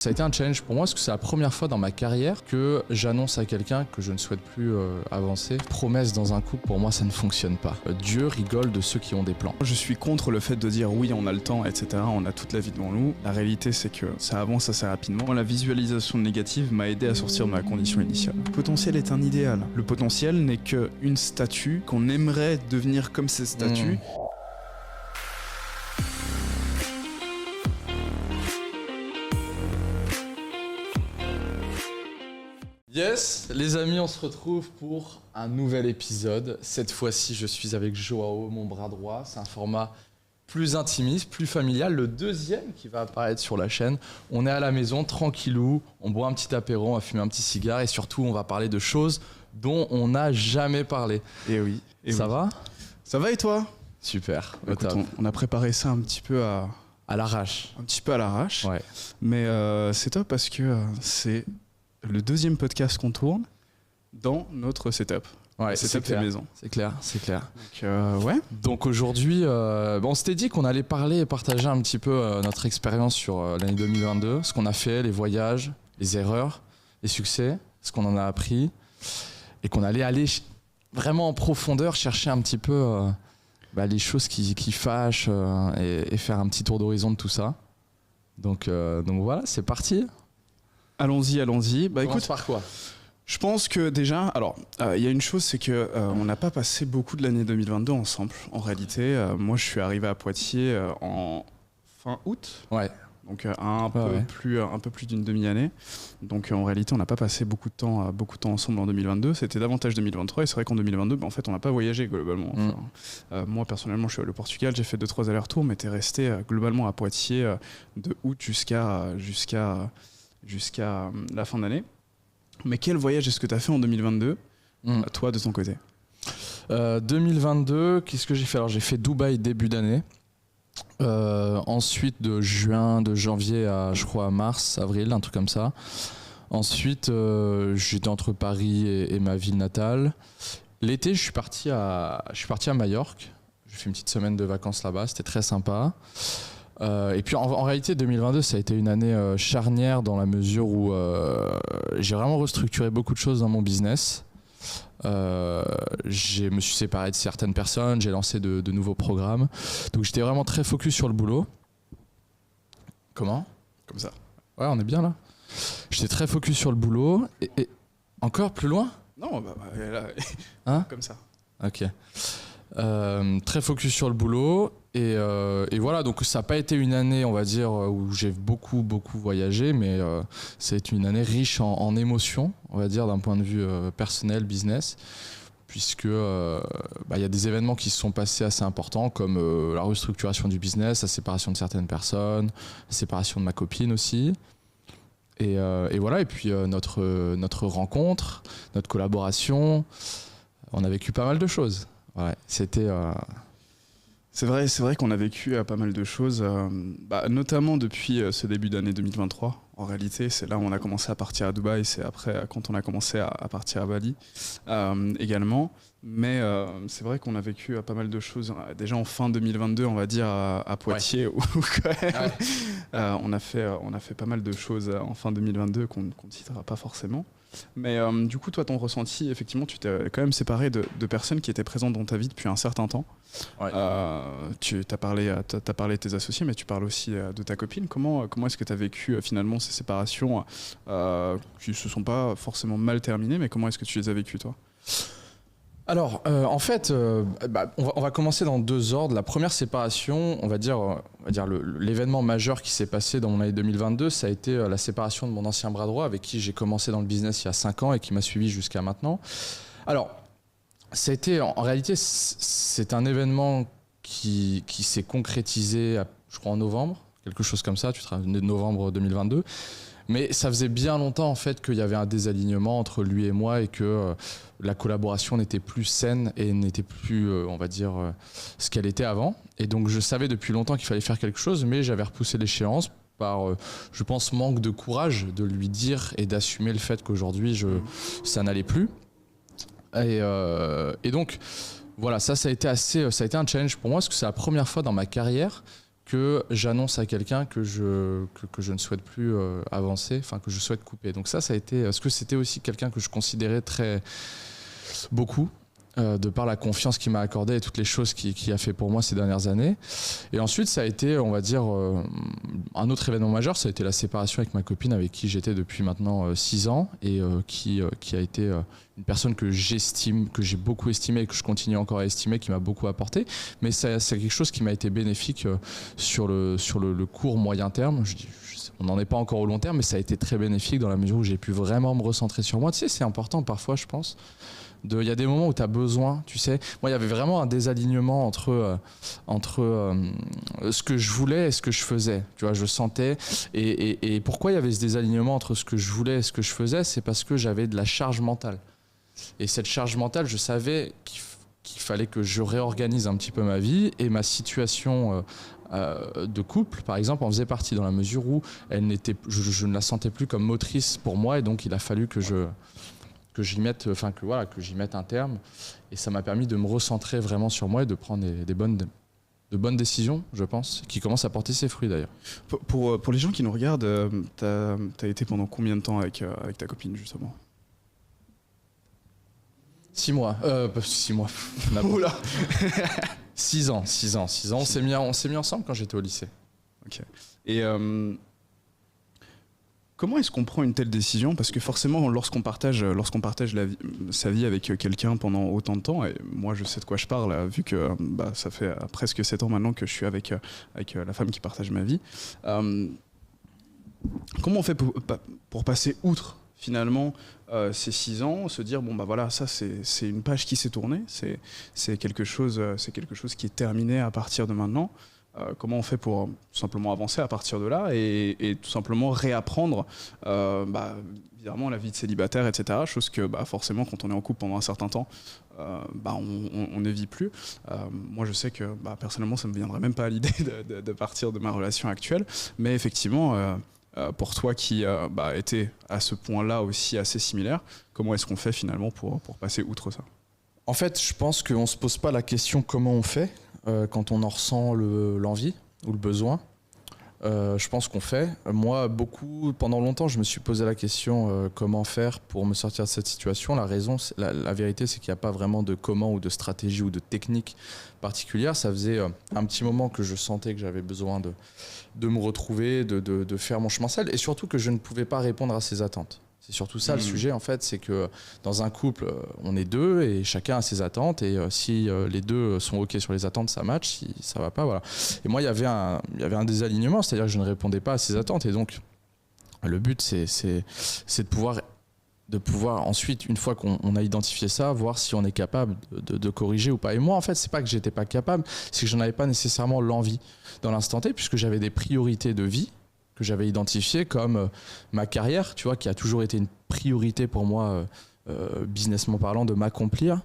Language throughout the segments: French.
Ça a été un challenge pour moi parce que c'est la première fois dans ma carrière que j'annonce à quelqu'un que je ne souhaite plus avancer. Promesse dans un couple, pour moi, ça ne fonctionne pas. Dieu rigole de ceux qui ont des plans. Je suis contre le fait de dire oui, on a le temps, etc. On a toute la vie devant nous. La réalité, c'est que ça avance assez rapidement. La visualisation négative m'a aidé à sortir de ma condition initiale. Le potentiel est un idéal. Le potentiel n'est qu'une statue qu'on aimerait devenir comme ces statues. Yes, les amis, on se retrouve pour un nouvel épisode. Cette fois-ci, je suis avec Joao, mon bras droit. C'est un format plus intimiste, plus familial. Le deuxième qui va apparaître sur la chaîne. On est à la maison, tranquillou. On boit un petit apéro, on va fumer un petit cigare et surtout, on va parler de choses dont on n'a jamais parlé. Et oui. Ça va ? Ça va et toi ? Super. Écoute, on a préparé ça un petit peu à l'arrache. Un petit peu à l'arrache. Ouais. Mais c'est top parce que c'est le deuxième podcast qu'on tourne dans notre setup. Ouais, setup fait maison. C'est clair. Donc, ouais. Donc aujourd'hui, on s'était dit qu'on allait parler et partager un petit peu notre expérience sur l'année 2022, ce qu'on a fait, les voyages, les erreurs, les succès, ce qu'on en a appris, et qu'on allait aller vraiment en profondeur chercher un petit peu les choses qui fâchent et faire un petit tour d'horizon de tout ça. Donc voilà, c'est parti. Allons-y. Écoute, par quoi ? Je pense que déjà, alors, il y a une chose, c'est que on n'a pas passé beaucoup de l'année 2022 ensemble. En réalité, moi, je suis arrivé à Poitiers en fin août. Ouais. Donc un peu plus d'une demi-année. Donc en réalité, on n'a pas passé beaucoup de temps ensemble en 2022. C'était davantage 2023. Et c'est vrai qu'en 2022, en fait, on n'a pas voyagé globalement. Enfin, moi, personnellement, je suis allé au Portugal. J'ai fait 2-3 allers-retours, mais t'es resté globalement à Poitiers de août jusqu'à la fin d'année. Mais quel voyage est-ce que tu as fait en 2022, toi, de ton côté ? 2022, qu'est-ce que j'ai fait ? Alors, j'ai fait Dubaï début d'année. Ensuite, de janvier à, je crois, mars, avril, un truc comme ça. Ensuite, j'étais entre Paris et ma ville natale. L'été, je suis parti à Majorque. J'ai fait une petite semaine de vacances là-bas. C'était très sympa. Et puis en réalité 2022 ça a été une année charnière dans la mesure où j'ai vraiment restructuré beaucoup de choses dans mon business. Je me suis séparé de certaines personnes, j'ai lancé de nouveaux programmes, donc j'étais vraiment très focus sur le boulot. Comment ? Comme ça. Ouais, on est bien là. J'étais très focus sur le boulot et encore plus loin ? Non, là, hein ? Comme ça. Ok. Très focus sur le boulot et voilà, donc ça n'a pas été une année, on va dire, où j'ai beaucoup voyagé, mais c'est une année riche en émotions, on va dire, d'un point de vue personnel, business, puisque y a des événements qui se sont passés assez importants, comme la restructuration du business, la séparation de certaines personnes, la séparation de ma copine aussi. Et voilà, et puis notre rencontre, notre collaboration, on a vécu pas mal de choses. Ouais, c'était... C'est vrai qu'on a vécu pas mal de choses, notamment depuis ce début d'année 2023. En réalité, c'est là où on a commencé à partir à Dubaï, c'est après quand on a commencé à partir à Bali également. Mais c'est vrai qu'on a vécu pas mal de choses. Déjà en fin 2022, on va dire, à Poitiers, où quand même, on a fait pas mal de choses en fin 2022 qu'on ne citera pas forcément. Mais du coup, toi, ton ressenti, effectivement, tu t'es quand même séparé de personnes qui étaient présentes dans ta vie depuis un certain temps. Ouais. Tu as parlé de tes associés, mais tu parles aussi de ta copine. Comment est-ce que tu as vécu finalement ces séparations qui ne se sont pas forcément mal terminées, mais comment est-ce que tu les as vécues, toi ? Alors, en fait, on va commencer dans deux ordres. La première séparation, on va dire l'événement majeur qui s'est passé dans mon année 2022, ça a été la séparation de mon ancien bras droit avec qui j'ai commencé dans le business il y a 5 ans et qui m'a suivi jusqu'à maintenant. Alors, ça a été, en réalité, c'est un événement qui s'est concrétisé, je crois, en novembre, quelque chose comme ça, novembre 2022. Mais ça faisait bien longtemps en fait qu'il y avait un désalignement entre lui et moi et que la collaboration n'était plus saine et n'était plus, on va dire, ce qu'elle était avant. Et donc je savais depuis longtemps qu'il fallait faire quelque chose, mais j'avais repoussé l'échéance par, je pense, manque de courage de lui dire et d'assumer le fait qu'aujourd'hui ça n'allait plus. Et donc voilà, ça a été un challenge pour moi parce que c'est la première fois dans ma carrière que j'annonce à quelqu'un que je ne souhaite plus avancer, enfin que je souhaite couper. Donc ça a été, parce que c'était aussi quelqu'un que je considérais beaucoup, de par la confiance qu'il m'a accordée et toutes les choses qu'il a fait pour moi ces dernières années. Et ensuite, ça a été, on va dire, un autre événement majeur, ça a été la séparation avec ma copine, avec qui j'étais depuis maintenant 6 ans, et qui a été une personne que j'estime, que j'ai beaucoup estimé et que je continue encore à estimer, qui m'a beaucoup apporté. Mais c'est quelque chose qui m'a été bénéfique sur le court moyen terme. On n'en est pas encore au long terme, mais ça a été très bénéfique dans la mesure où j'ai pu vraiment me recentrer sur moi. Tu sais, c'est important parfois, je pense. Il y a des moments où tu as besoin, tu sais. Moi, il y avait vraiment un désalignement entre ce que je voulais et ce que je faisais. Tu vois, je sentais. Et pourquoi il y avait ce désalignement entre ce que je voulais et ce que je faisais? C'est parce que j'avais de la charge mentale. Et cette charge mentale, je savais qu'il fallait que je réorganise un petit peu ma vie, et ma situation de couple, par exemple, en faisait partie, dans la mesure où je ne la sentais plus comme motrice pour moi, et donc il a fallu que j'y mette un terme, et ça m'a permis de me recentrer vraiment sur moi et de prendre de bonnes décisions, je pense, qui commencent à porter ses fruits d'ailleurs. Pour les gens qui nous regardent, t'as été pendant combien de temps avec ta copine justement? 6 mois. 6 mois. Oula. 6 ans. On s'est mis ensemble quand j'étais au lycée. Ok. Et comment est-ce qu'on prend une telle décision? Parce que forcément, lorsqu'on partage sa vie avec quelqu'un pendant autant de temps, et moi je sais de quoi je parle, vu que ça fait presque 7 ans maintenant que je suis avec la femme qui partage ma vie. Comment on fait pour passer outre finalement ces 6 ans, se dire ça c'est une page qui s'est tournée, c'est quelque chose qui est terminé à partir de maintenant. Comment on fait pour tout simplement avancer à partir de là et tout simplement réapprendre évidemment la vie de célibataire, etc. Chose que forcément quand on est en couple pendant un certain temps, on ne vit plus. Moi je sais que personnellement ça ne me viendrait même pas à l'idée de partir de ma relation actuelle, mais effectivement pour toi qui était à ce point-là aussi assez similaire, comment est-ce qu'on fait finalement pour passer outre ça? En fait, je pense qu'on ne se pose pas la question comment on fait quand on en ressent l'envie ou le besoin. Je pense qu'on fait. Moi, pendant longtemps, je me suis posé la question comment faire pour me sortir de cette situation. La vérité, c'est qu'il n'y a pas vraiment de comment ou de stratégie ou de technique particulière. Ça faisait un petit moment que je sentais que j'avais besoin de me retrouver, de faire mon chemin seul, et surtout que je ne pouvais pas répondre à ses attentes. C'est surtout ça le sujet, en fait, c'est que dans un couple, on est deux et chacun a ses attentes, et si les deux sont OK sur les attentes, ça match, si ça va pas, voilà. Et moi, il y avait un désalignement, c'est-à-dire que je ne répondais pas à ses attentes, et donc le but, c'est de pouvoir ensuite, une fois qu'on a identifié ça, voir si on est capable de corriger ou pas. Et moi, en fait, c'est pas que j'étais pas capable, c'est que je n'avais pas nécessairement l'envie dans l'instant T, puisque j'avais des priorités de vie que j'avais identifiées, comme ma carrière, tu vois, qui a toujours été une priorité pour moi, businessment parlant, de m'accomplir.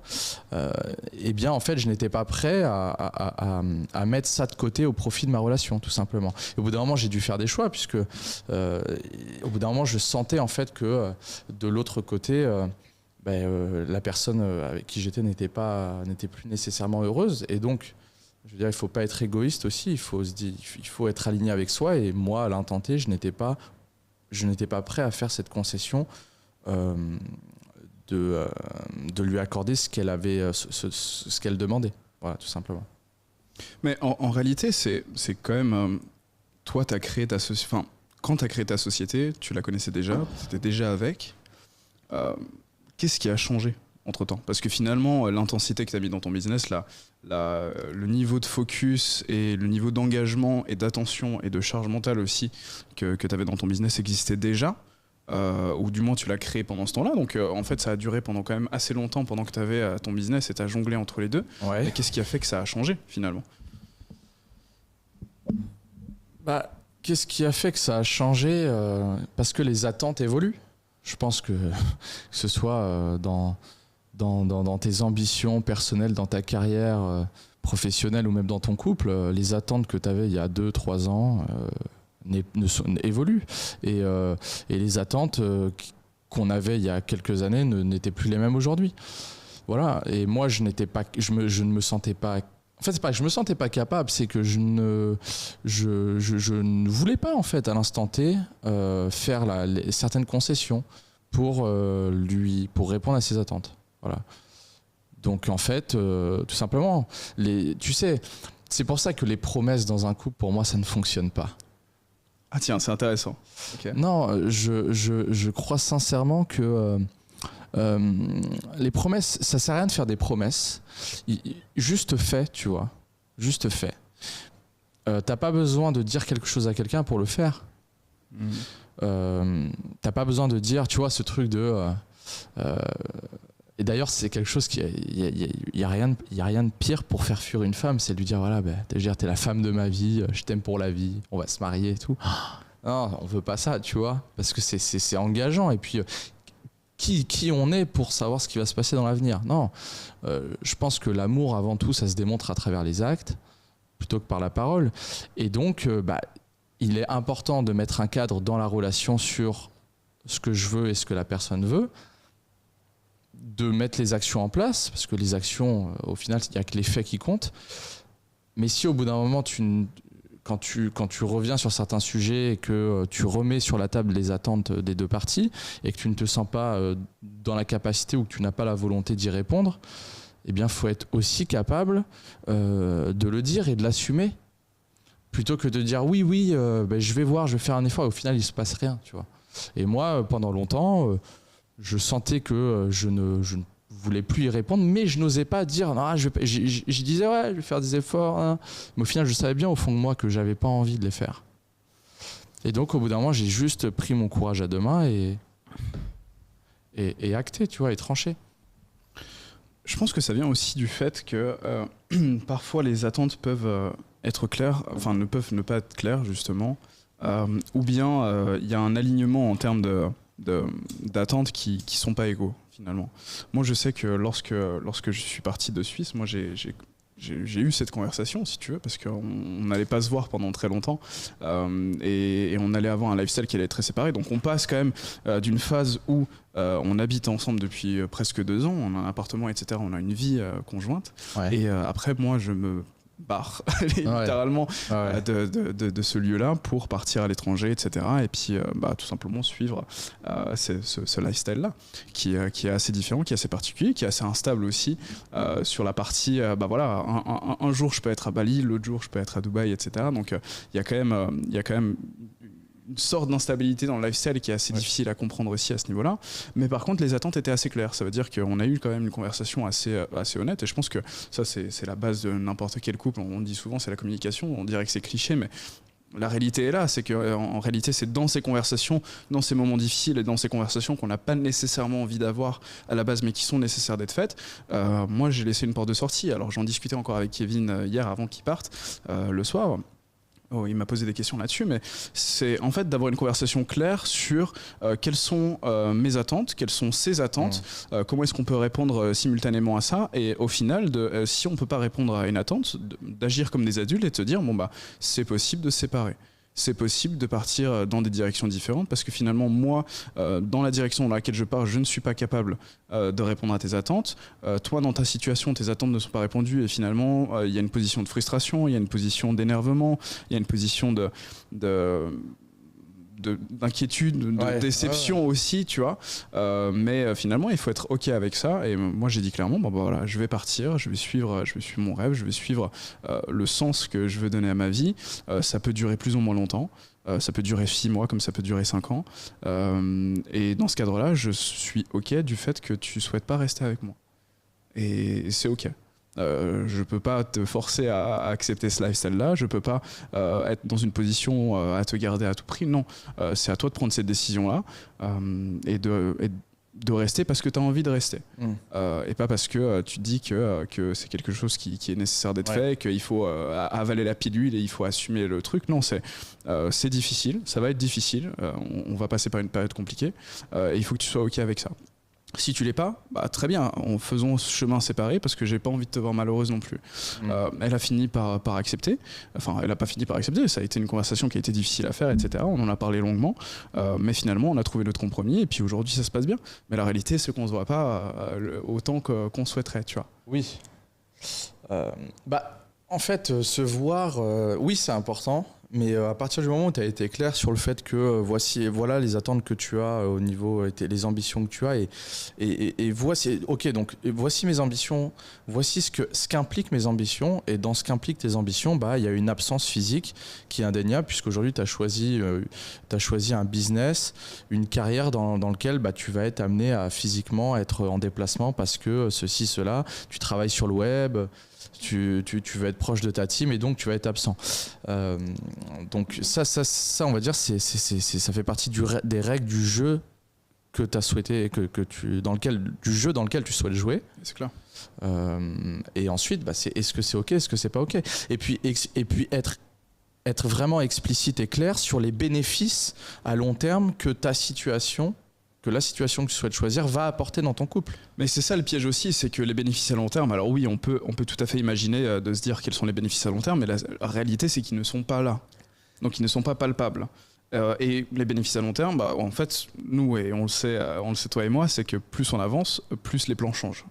Et bien, en fait, je n'étais pas prêt à mettre ça de côté au profit de ma relation, tout simplement. Et au bout d'un moment, j'ai dû faire des choix, puisque au bout d'un moment, je sentais en fait que de l'autre côté, la personne avec qui j'étais n'était plus nécessairement heureuse. Et donc, je veux dire, il ne faut pas être égoïste aussi, il faut être aligné avec soi. Et moi, à l'instant T, je n'étais pas prêt à faire cette concession de lui accorder ce qu'elle demandait. Voilà, tout simplement. Mais en réalité, c'est quand même... toi, t'as créé ta société... Enfin, quand tu as créé ta société, tu la connaissais déjà, tu étais déjà avec. Qu'est-ce qui a changé entre-temps? Parce que finalement, l'intensité que tu as mis dans ton business, le niveau de focus et le niveau d'engagement et d'attention et de charge mentale aussi que tu avais dans ton business existait déjà. Ou du moins tu l'as créé pendant ce temps-là, donc en fait ça a duré pendant quand même assez longtemps pendant que tu avais ton business et tu as jonglé entre les deux. Ouais. Et qu'est-ce qui a fait que ça a changé finalement? Qu'est-ce qui a fait que ça a changé? Parce que les attentes évoluent. Je pense que ce soit dans tes ambitions personnelles, dans ta carrière professionnelle ou même dans ton couple, les attentes que tu avais il y a 2-3 ans évoluent. Et les attentes qu'on avait il y a quelques années n'étaient plus les mêmes aujourd'hui. Voilà. Et moi, je ne me sentais pas En fait, c'est pas que je me sentais pas capable, c'est que je ne voulais pas, en fait, à l'instant T, faire certaines concessions pour répondre à ses attentes. Voilà. Donc, en fait, tout simplement, tu sais, c'est pour ça que les promesses dans un couple, pour moi, ça ne fonctionne pas. Ah tiens, c'est intéressant. Okay. Non, je crois sincèrement que les promesses, ça sert à rien de faire des promesses. Juste fais, tu vois. Juste fais. T'as pas besoin de dire quelque chose à quelqu'un pour le faire. T'as pas besoin de dire, tu vois, ce truc de... et d'ailleurs, c'est quelque chose qui... Il y a rien de pire pour faire fuir une femme, c'est de lui dire, voilà, t'es la femme de ma vie, je t'aime pour la vie, on va se marier et tout. Non, on veut pas ça, tu vois, parce que c'est engageant. Et puis... Qui on est pour savoir ce qui va se passer dans l'avenir. Non, je pense que l'amour, avant tout, ça se démontre à travers les actes, plutôt que par la parole. Et donc, il est important de mettre un cadre dans la relation sur ce que je veux et ce que la personne veut, de mettre les actions en place, parce que les actions, au final, il n'y a que les faits qui comptent. Mais si au bout d'un moment, quand tu reviens sur certains sujets et que tu remets sur la table les attentes des deux parties et que tu ne te sens pas dans la capacité ou que tu n'as pas la volonté d'y répondre, eh bien, il faut être aussi capable de le dire et de l'assumer, plutôt que de dire oui, je vais voir, je vais faire un effort et au final, il ne se passe rien, tu vois. Et moi, pendant longtemps, je sentais que je ne voulais plus y répondre, mais je n'osais pas dire non, je disais ouais, je vais faire des efforts, hein. Mais au final je savais bien au fond de moi que j'avais pas envie de les faire. Et donc au bout d'un moment j'ai juste pris mon courage à deux mains et acté, tu vois, et tranché. Je pense que ça vient aussi du fait que parfois les attentes peuvent être claires, enfin ne peuvent ne pas être claires justement, ou bien il y a un alignement en termes d'attentes qui sont pas égaux finalement. Moi je sais que lorsque je suis parti de Suisse, moi j'ai eu cette conversation, si tu veux, parce qu'on n'allait pas se voir pendant très longtemps et on allait avoir un lifestyle qui allait être très séparé. Donc on passe quand même d'une phase où on habite ensemble depuis presque 2 ans, on a un appartement, etc. On a une vie conjointe. Ouais. Et après, moi, je me barre littéralement de ce lieu-là pour partir à l'étranger, etc. Et puis tout simplement suivre ce lifestyle-là qui est assez différent, qui est assez particulier, qui est assez instable aussi sur la partie, un jour je peux être à Bali, l'autre jour je peux être à Dubaï, etc. Donc il y a quand même une sorte d'instabilité dans le lifestyle qui est assez difficile à comprendre aussi à ce niveau-là. Mais par contre, les attentes étaient assez claires. Ça veut dire qu'on a eu quand même une conversation assez honnête. Et je pense que ça, c'est la base de n'importe quel couple. On dit souvent, c'est la communication. On dirait que c'est cliché, mais la réalité est là. C'est qu'en réalité, c'est dans ces conversations, dans ces moments difficiles et dans ces conversations qu'on n'a pas nécessairement envie d'avoir à la base, mais qui sont nécessaires d'être faites. Moi, j'ai laissé une porte de sortie. Alors, j'en discutais encore avec Kevin hier avant qu'il parte le soir. Oh, il m'a posé des questions là-dessus, mais c'est en fait d'avoir une conversation claire sur quelles sont mes attentes, quelles sont ses attentes, comment est-ce qu'on peut répondre simultanément à ça, et au final, si on ne peut pas répondre à une attente, d'agir comme des adultes et de se dire, c'est possible de se séparer. C'est possible de partir dans des directions différentes parce que finalement, moi, dans la direction dans laquelle je pars, je ne suis pas capable de répondre à tes attentes. Toi, dans ta situation, tes attentes ne sont pas répondues et finalement, il y a une position de frustration, il y a une position d'énervement, il y a une position d'inquiétude, de déception aussi, tu vois. Mais finalement, il faut être OK avec ça. Et moi, j'ai dit clairement, voilà, je vais partir, je vais suivre mon rêve, je vais suivre le sens que je veux donner à ma vie. Ça peut durer plus ou moins longtemps. Ça peut durer 6 mois comme ça peut durer 5 ans. Et dans ce cadre-là, je suis OK du fait que tu souhaites pas rester avec moi. Et c'est OK. Je peux pas te forcer à accepter ce lifestyle-là, je peux pas être dans une position à te garder à tout prix, non. C'est à toi de prendre cette décision-là et de rester parce que tu as envie de rester. Et pas parce que tu dis que c'est quelque chose qui est nécessaire d'être fait, qu'il faut avaler la pilule et il faut assumer le truc. Non, c'est difficile, ça va être difficile, on va passer par une période compliquée et il faut que tu sois OK avec ça. Si tu l'es pas, très bien, faisons ce chemin séparé parce que j'ai pas envie de te voir malheureuse non plus. Elle a fini par accepter. Enfin, elle a pas fini par accepter. Ça a été une conversation qui a été difficile à faire, etc. On en a parlé longuement, mais finalement, on a trouvé notre compromis et puis aujourd'hui, ça se passe bien. Mais la réalité, c'est qu'on se voit pas autant qu'on souhaiterait, tu vois. Oui. En fait, se voir, oui, c'est important. Mais à partir du moment où tu as été clair sur le fait que voilà les attentes que tu as au niveau, les ambitions que tu as, et voici, ok, donc voici mes ambitions, voici ce qu'impliquent mes ambitions, et dans ce qu'impliquent tes ambitions, il y a une absence physique qui est indéniable, puisqu'aujourd'hui tu as choisi un business, une carrière dans lequel tu vas être amené à physiquement être en déplacement parce que ceci, cela, tu travailles sur le web. Tu vas être proche de ta team et donc tu vas être absent. Donc ça, on va dire, ça fait partie des règles du jeu que tu as souhaité, du jeu dans lequel tu souhaites jouer. C'est clair. Et ensuite, c'est est-ce que c'est ok, est-ce que c'est pas ok. Et puis être vraiment explicite et clair sur les bénéfices à long terme que la situation que tu souhaites choisir va apporter dans ton couple. Mais c'est ça le piège aussi, c'est que les bénéfices à long terme, alors oui, on peut tout à fait imaginer de se dire quels sont les bénéfices à long terme, mais la réalité c'est qu'ils ne sont pas là. Donc ils ne sont pas palpables. Et les bénéfices à long terme, en fait, nous, et on le sait toi et moi, c'est que plus on avance, plus les plans changent.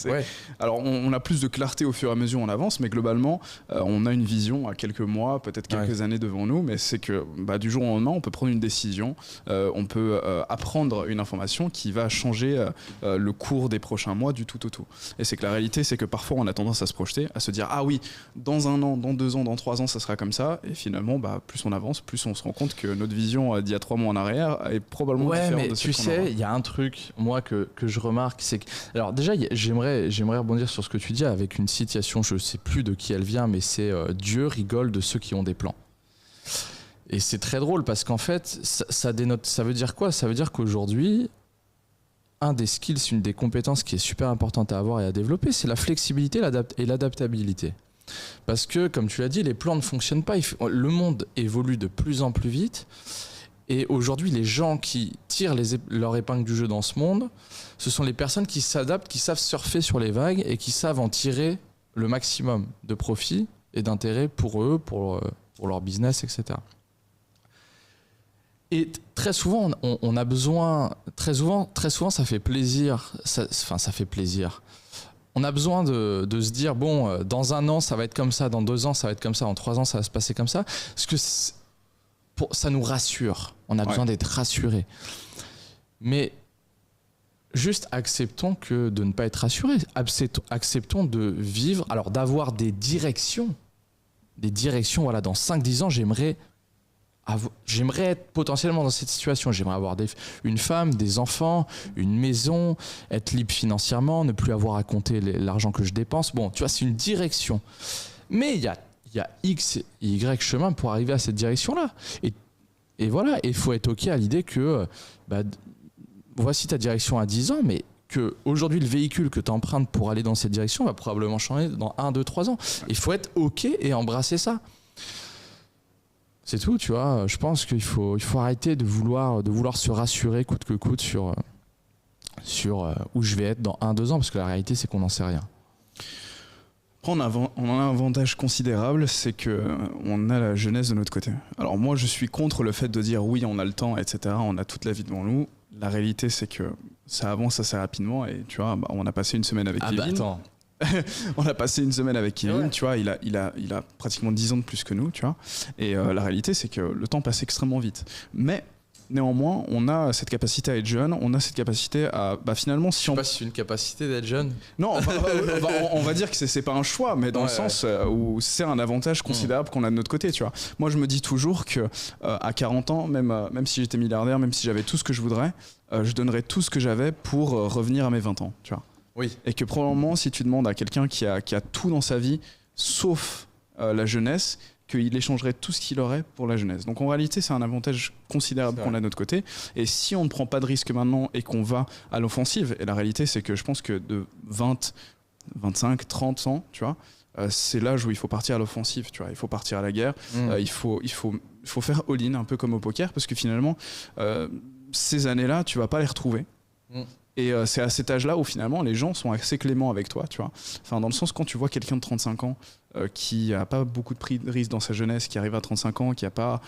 Ouais. Alors on a plus de clarté au fur et à mesure où on avance, mais globalement, on a une vision à quelques mois, peut-être quelques années devant nous, mais c'est que du jour au lendemain, on peut prendre une décision, on peut apprendre une information qui va changer le cours des prochains mois du tout au tout. Et c'est que la réalité, c'est que parfois on a tendance à se projeter, à se dire ah oui, dans 1 an, dans 2 ans, dans 3 ans, ça sera comme ça, et finalement, plus on avance, plus on se rend compte que notre vision d'il y a 3 mois en arrière est probablement différente de ce qu'on aura. Tu sais, il y a un truc, moi, que je remarque, c'est que... Alors déjà, j'aimerais rebondir sur ce que tu dis avec une citation, je sais plus de qui elle vient, mais c'est Dieu rigole de ceux qui ont des plans. Et c'est très drôle parce qu'en fait, ça veut dire quoi ? Ça veut dire qu'aujourd'hui, un des skills, une des compétences qui est super importante à avoir et à développer, c'est la flexibilité et l'adaptabilité. Parce que, comme tu l'as dit, les plans ne fonctionnent pas. Le monde évolue de plus en plus vite. Et aujourd'hui, les gens qui tirent leur épingle du jeu dans ce monde, ce sont les personnes qui s'adaptent, qui savent surfer sur les vagues et qui savent en tirer le maximum de profit et d'intérêt pour eux, pour leur business, etc. Et très souvent, on a besoin... Très souvent, ça fait plaisir. Ça fait plaisir. On a besoin de se dire, bon, dans 1 an, ça va être comme ça, dans 2 ans, ça va être comme ça, en 3 ans, ça va se passer comme ça. Parce que ça nous rassure. On a besoin d'être rassuré. Mais juste acceptons de ne pas être rassuré. Acceptons de vivre, alors d'avoir des directions. Voilà, dans 5-10 ans, j'aimerais être potentiellement dans cette situation. J'aimerais avoir une femme, des enfants, une maison, être libre financièrement, ne plus avoir à compter l'argent que je dépense. Bon, tu vois, c'est une direction. Mais il y a X et Y chemins pour arriver à cette direction-là. Et voilà, il faut être OK à l'idée que voici ta direction à 10 ans, mais qu'aujourd'hui, le véhicule que tu empruntes pour aller dans cette direction va probablement changer dans 1, 2, 3 ans. Il faut être OK et embrasser ça. C'est tout, tu vois. Je pense qu'il faut arrêter de vouloir se rassurer coûte que coûte sur où je vais être dans 1, 2 ans, parce que la réalité, c'est qu'on n'en sait rien. On a un avantage considérable, c'est qu'on a la jeunesse de notre côté. Alors moi, je suis contre le fait de dire oui, on a le temps, etc. On a toute la vie devant nous. La réalité, c'est que ça avance assez rapidement et tu vois, on a passé une semaine avec Kevin. Attends. On a passé une semaine avec Kevin, tu vois, il a pratiquement 10 ans de plus que nous, tu vois. Et la réalité, c'est que le temps passe extrêmement vite. Mais néanmoins, on a cette capacité à être jeune, on a cette capacité à finalement, si on... Je sais pas si c'est une capacité d'être jeune. Non, on va dire que c'est pas un choix, mais dans le sens où c'est un avantage considérable qu'on a de notre côté, tu vois. Moi, je me dis toujours que à 40 ans, même si j'étais milliardaire, même si j'avais tout ce que je voudrais, je donnerais tout ce que j'avais pour revenir à mes 20 ans, tu vois. Oui. Et que probablement, si tu demandes à quelqu'un qui a tout dans sa vie, sauf la jeunesse, qu'il échangerait tout ce qu'il aurait pour la jeunesse. Donc en réalité, c'est un avantage considérable qu'on a de notre côté. Et si on ne prend pas de risque maintenant et qu'on va à l'offensive, et la réalité, c'est que je pense que de 20, 25, 30 ans, tu vois, c'est l'âge où il faut partir à l'offensive, tu vois. Il faut partir à la guerre, il faut faire all-in, un peu comme au poker, parce que finalement, ces années-là, tu vas pas les retrouver. Et c'est à cet âge-là où finalement les gens sont assez cléments avec toi, tu vois. Enfin, dans le sens, quand tu vois quelqu'un de 35 ans qui n'a pas beaucoup de pris de risques dans sa jeunesse, qui arrive à 35 ans, qui n'a pas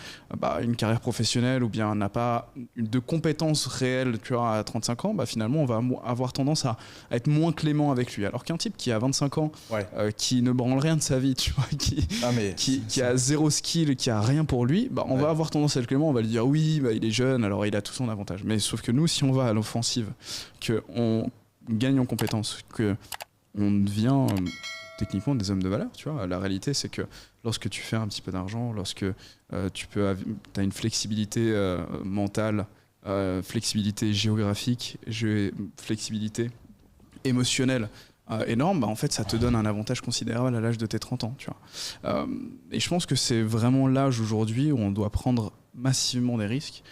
une carrière professionnelle ou bien n'a pas de compétences réelles, tu vois, à 35 ans, finalement, on va avoir tendance à être moins clément avec lui. Alors qu'un type qui a 25 ans, qui ne branle rien de sa vie, tu vois, qui a zéro skill, qui a rien pour lui, on va avoir tendance à être clément, on va lui dire oui, il est jeune, alors il a tout son avantage. Mais sauf que nous, si on va à l'offensive, qu'on gagne en compétences, qu'on devient techniquement des hommes de valeur, tu vois. La réalité, c'est que lorsque tu fais un petit peu d'argent, lorsque tu as une flexibilité mentale, flexibilité géographique, flexibilité émotionnelle énorme, en fait, ça te donne un avantage considérable à l'âge de tes 30 ans, tu vois. Et je pense que c'est vraiment l'âge aujourd'hui où on doit prendre massivement des risques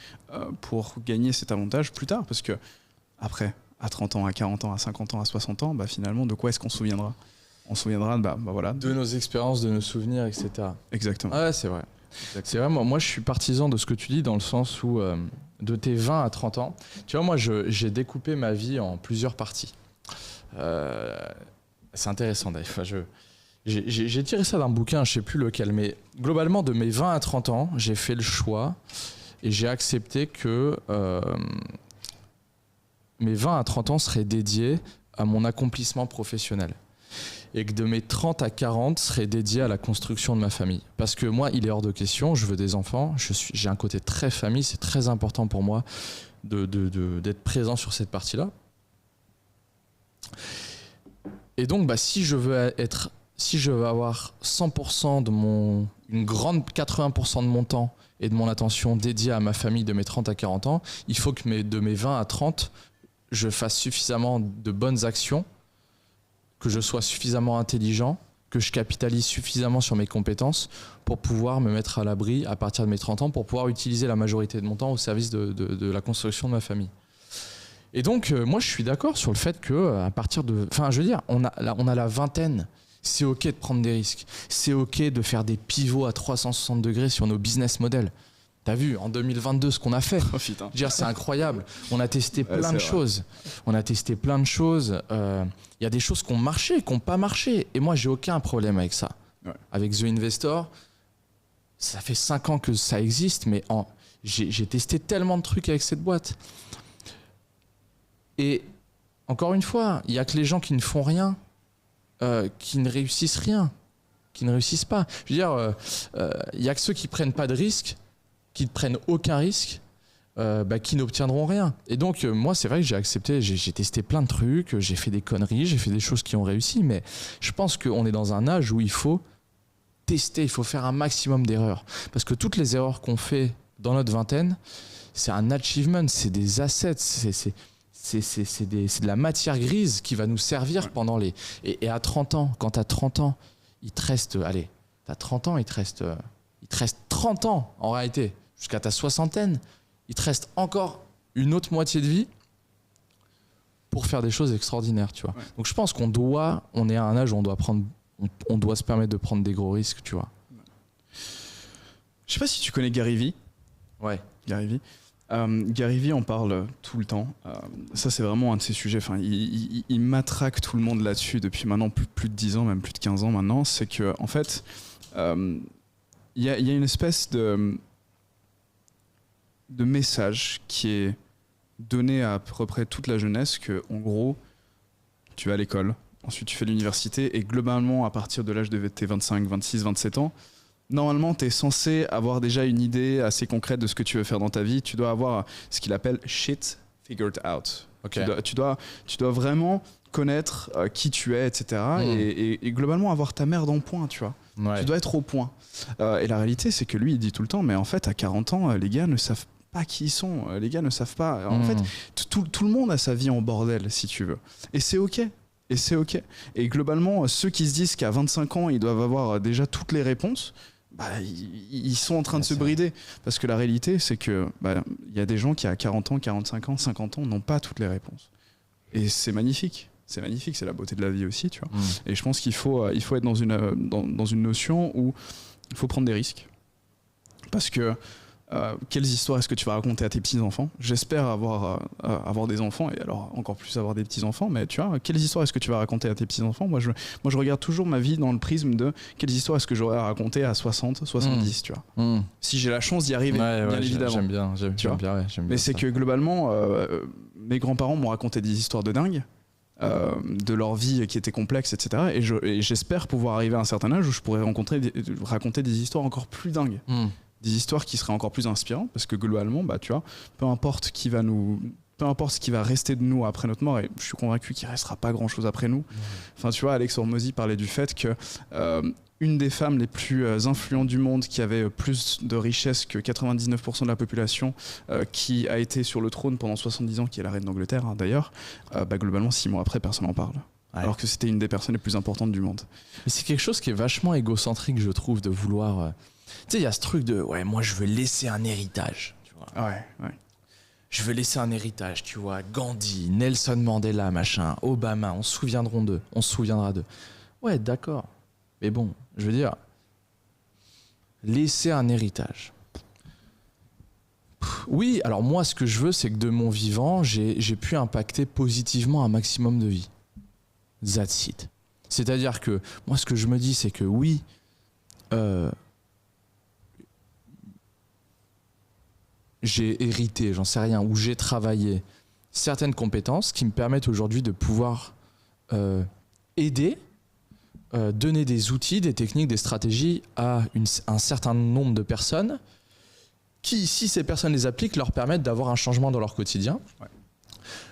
pour gagner cet avantage plus tard, parce que après, à 30 ans, à 40 ans, à 50 ans, à 60 ans, finalement, de quoi est-ce qu'on se souviendra ? On se souviendra voilà, de nos expériences, de nos souvenirs, etc. Exactement. Ah ouais, c'est vrai. Exactement. C'est vrai, moi je suis partisan de ce que tu dis dans le sens où de tes 20 à 30 ans, tu vois, moi j'ai découpé ma vie en plusieurs parties. C'est intéressant d'ailleurs. Enfin, j'ai tiré ça d'un bouquin, je sais plus lequel, mais globalement de mes 20 à 30 ans, j'ai fait le choix et j'ai accepté que mes 20 à 30 ans seraient dédiés à mon accomplissement professionnel. Et que de mes 30 à 40 seraient dédiés à la construction de ma famille. Parce que moi, il est hors de question, je veux des enfants, j'ai un côté très famille, c'est très important pour moi d'être présent sur cette partie-là. Et donc, si je veux avoir 100% une grande 80% de mon temps et de mon attention dédiée à ma famille de mes 30 à 40 ans, il faut que de mes 20 à 30, je fasse suffisamment de bonnes actions, que je sois suffisamment intelligent, que je capitalise suffisamment sur mes compétences pour pouvoir me mettre à l'abri à partir de mes 30 ans, pour pouvoir utiliser la majorité de mon temps au service de la construction de ma famille. Et donc, moi, je suis d'accord sur le fait qu'à partir de... Enfin, je veux dire, on a la vingtaine. C'est OK de prendre des risques. C'est OK de faire des pivots à 360 degrés sur nos business models. T'as vu, en 2022, ce qu'on a fait. Je veux dire, c'est incroyable. On a testé plein de choses. On a testé plein de choses. Il y a des choses qui ont marché, qui n'ont pas marché. Et moi, j'ai aucun problème avec ça. Ouais. Avec The Investor, ça fait 5 ans que ça existe, mais j'ai testé tellement de trucs avec cette boîte. Et encore une fois, il n'y a que les gens qui ne font rien, qui ne réussissent rien, qui ne réussissent pas. Je veux dire, il n'y a que ceux qui ne prennent pas de risques, qui ne prennent aucun risque, qui n'obtiendront rien. Et donc, moi, c'est vrai que j'ai accepté, j'ai testé plein de trucs, j'ai fait des conneries, j'ai fait des choses qui ont réussi, mais je pense qu'on est dans un âge où il faut tester, il faut faire un maximum d'erreurs. Parce que toutes les erreurs qu'on fait dans notre vingtaine, c'est un achievement, c'est des assets, c'est de la matière grise qui va nous servir pendant les... Et à 30 ans, quand tu as 30 ans, il te reste... Allez, tu as 30 ans, il te reste 30 ans en réalité. Jusqu'à ta soixantaine, il te reste encore une autre moitié de vie pour faire des choses extraordinaires, tu vois. Ouais. Donc je pense on est à un âge où on doit se permettre de prendre des gros risques, tu vois. Je sais pas si tu connais Gary Vee. Ouais. Gary Vee. Gary Vee en parle tout le temps. Ça, c'est vraiment un de ses sujets. Enfin, il matraque tout le monde là-dessus depuis maintenant plus de 10 ans, même plus de 15 ans maintenant. C'est que, en fait, il y a une espèce de message qui est donné à peu près toute la jeunesse que, en gros, tu vas à l'école, ensuite tu fais l'université et globalement, à partir de l'âge de tes 25, 26, 27 ans, normalement, tu es censé avoir déjà une idée assez concrète de ce que tu veux faire dans ta vie. Tu dois avoir ce qu'il appelle shit figured out. Okay. Tu dois vraiment connaître qui tu es, etc. Et globalement avoir ta merde en point, tu vois. Ouais. Tu dois être au point. Et la réalité, c'est que lui, il dit tout le temps, mais en fait, à 40 ans, les gars ne savent pas qui ils sont. Les gars ne savent pas. En fait, tout le monde a sa vie en bordel, si tu veux. Et c'est OK. Et globalement, ceux qui se disent qu'à 25 ans, ils doivent avoir déjà toutes les réponses, ils sont en train de se brider. Parce que la réalité, c'est que y a des gens qui, à 40 ans, 45 ans, 50 ans, n'ont pas toutes les réponses. Et c'est magnifique. C'est magnifique, c'est la beauté de la vie aussi, tu vois. Et je pense qu'il faut être dans une notion où il faut prendre des risques. Parce que quelles histoires est-ce que tu vas raconter à tes petits-enfants? J'espère avoir des enfants, et alors encore plus avoir des petits-enfants, mais tu vois, quelles histoires est-ce que tu vas raconter à tes petits-enfants? Moi, je regarde toujours ma vie dans le prisme de quelles histoires est-ce que j'aurais à raconter à 60, 70, tu vois. Si j'ai la chance d'y arriver, bien évidemment. J'aime bien, mais c'est que globalement, mes grands-parents m'ont raconté des histoires de dingue. De leur vie qui était complexe, etc. Et j'espère pouvoir arriver à un certain âge où je pourrais raconter des histoires encore plus dingues. Des histoires qui seraient encore plus inspirantes, parce que globalement, bah, tu vois, peu importe ce qui va rester de nous après notre mort, et je suis convaincu qu'il ne restera pas grand-chose après nous. Enfin, tu vois, Alex Hormozy parlait du fait que une des femmes les plus influentes du monde, qui avait plus de richesse que 99% de la population, qui a été sur le trône pendant 70 ans, qui est la reine d'Angleterre, hein, d'ailleurs, bah, globalement, 6 mois après, personne n'en parle. Ouais. Alors que c'était une des personnes les plus importantes du monde. Mais c'est quelque chose qui est vachement égocentrique, je trouve, de vouloir... Tu sais, il y a ce truc de « ouais, moi, je veux laisser un héritage. » tu vois. Ouais. Je veux laisser un héritage, tu vois. Gandhi, Nelson Mandela, machin, Obama, on se souviendra d'eux. Ouais, d'accord. Mais bon, je veux dire, laisser un héritage. Oui, alors moi, ce que je veux, c'est que de mon vivant, j'ai pu impacter positivement un maximum de vies. That's it. C'est-à-dire que, moi, ce que je me dis, c'est que oui, j'ai hérité, j'en sais rien, ou j'ai travaillé certaines compétences qui me permettent aujourd'hui de pouvoir aider, donner des outils, des techniques, des stratégies à un certain nombre de personnes qui, si ces personnes les appliquent, leur permettent d'avoir un changement dans leur quotidien. Ouais.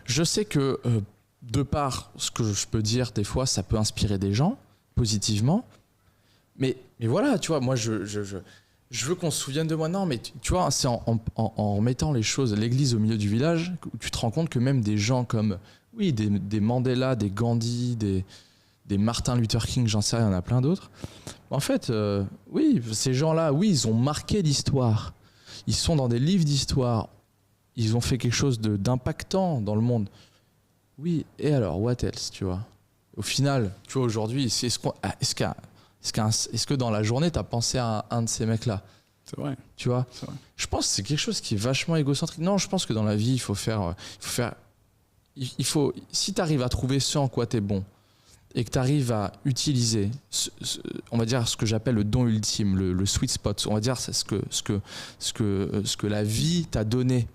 Je sais que de par ce que je peux dire, des fois, ça peut inspirer des gens positivement. Mais voilà, tu vois, moi, je veux qu'on se souvienne de moi. Non, mais tu vois, c'est en mettant les choses, l'église au milieu du village, où tu te rends compte que même des gens comme, oui, des Mandela, des Gandhi, des Martin Luther King, j'en sais rien, il y en a plein d'autres. En fait, oui, ces gens-là, oui, ils ont marqué l'histoire. Ils sont dans des livres d'histoire. Ils ont fait quelque chose d'impactant dans le monde. Oui, et alors, what else, tu vois? Au final, tu vois, aujourd'hui, est-ce que dans la journée, tu as pensé à un de ces mecs-là? C'est vrai. Tu vois? C'est vrai. Je pense que c'est quelque chose qui est vachement égocentrique. Non, je pense que dans la vie, si tu arrives à trouver ce en quoi tu es bon, et que tu arrives à utiliser, on va dire ce que j'appelle le don ultime, le sweet spot, on va dire ce que la vie t'a donné,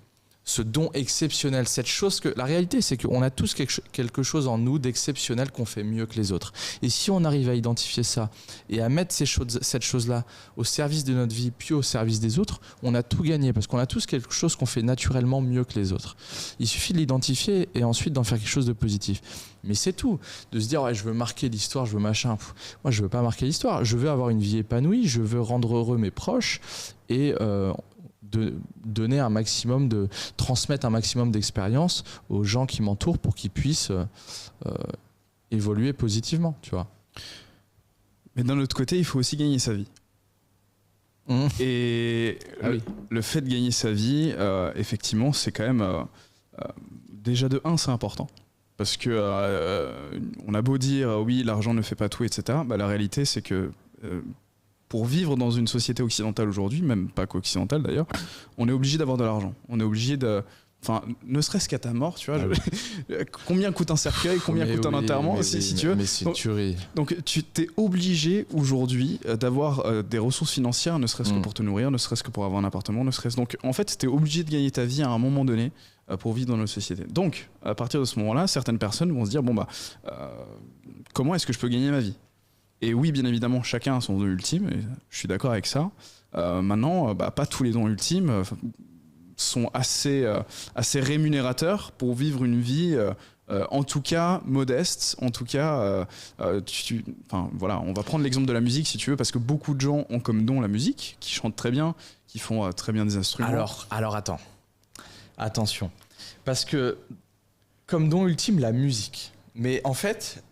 ce don exceptionnel, cette chose que... La réalité, c'est qu'on a tous quelque chose en nous d'exceptionnel qu'on fait mieux que les autres. Et si on arrive à identifier ça et à mettre cette chose-là au service de notre vie, puis au service des autres, on a tout gagné, parce qu'on a tous quelque chose qu'on fait naturellement mieux que les autres. Il suffit de l'identifier et ensuite d'en faire quelque chose de positif. Mais c'est tout. De se dire, ouais, je veux marquer l'histoire, je veux machin. Moi, je veux pas marquer l'histoire. Je veux avoir une vie épanouie, je veux rendre heureux mes proches et... de donner un maximum, de transmettre un maximum d'expérience aux gens qui m'entourent pour qu'ils puissent évoluer positivement, tu vois. Mais d'un autre côté, il faut aussi gagner sa vie. Et le fait de gagner sa vie, effectivement, c'est quand même... déjà de 1, c'est important. Parce que on a beau dire, oui, l'argent ne fait pas tout, etc. Bah, la réalité, c'est que... pour vivre dans une société occidentale aujourd'hui, même pas qu'occidentale d'ailleurs, on est obligé d'avoir de l'argent. On est obligé de... Enfin, ne serait-ce qu'à ta mort, tu vois. Combien coûte un cercueil, combien coûte un enterrement, si tu veux. Mais c'est une tuerie. Donc tu t'es obligé aujourd'hui d'avoir des ressources financières, ne serait-ce que pour te nourrir, ne serait-ce que pour avoir un appartement, ne serait-ce... Donc en fait, t'es obligé de gagner ta vie à un moment donné pour vivre dans notre société. Donc, à partir de ce moment-là, certaines personnes vont se dire, bon bah, comment est-ce que je peux gagner ma vie ? Et oui, bien évidemment, chacun a son don ultime, et je suis d'accord avec ça. Maintenant, pas tous les dons ultimes sont assez rémunérateurs pour vivre une vie, en tout cas modeste, en tout cas... voilà, on va prendre l'exemple de la musique, si tu veux, parce que beaucoup de gens ont comme don la musique, qui chantent très bien, qui font très bien des instruments. Alors attends. Attention. Parce que, comme don ultime, la musique. Mais en fait...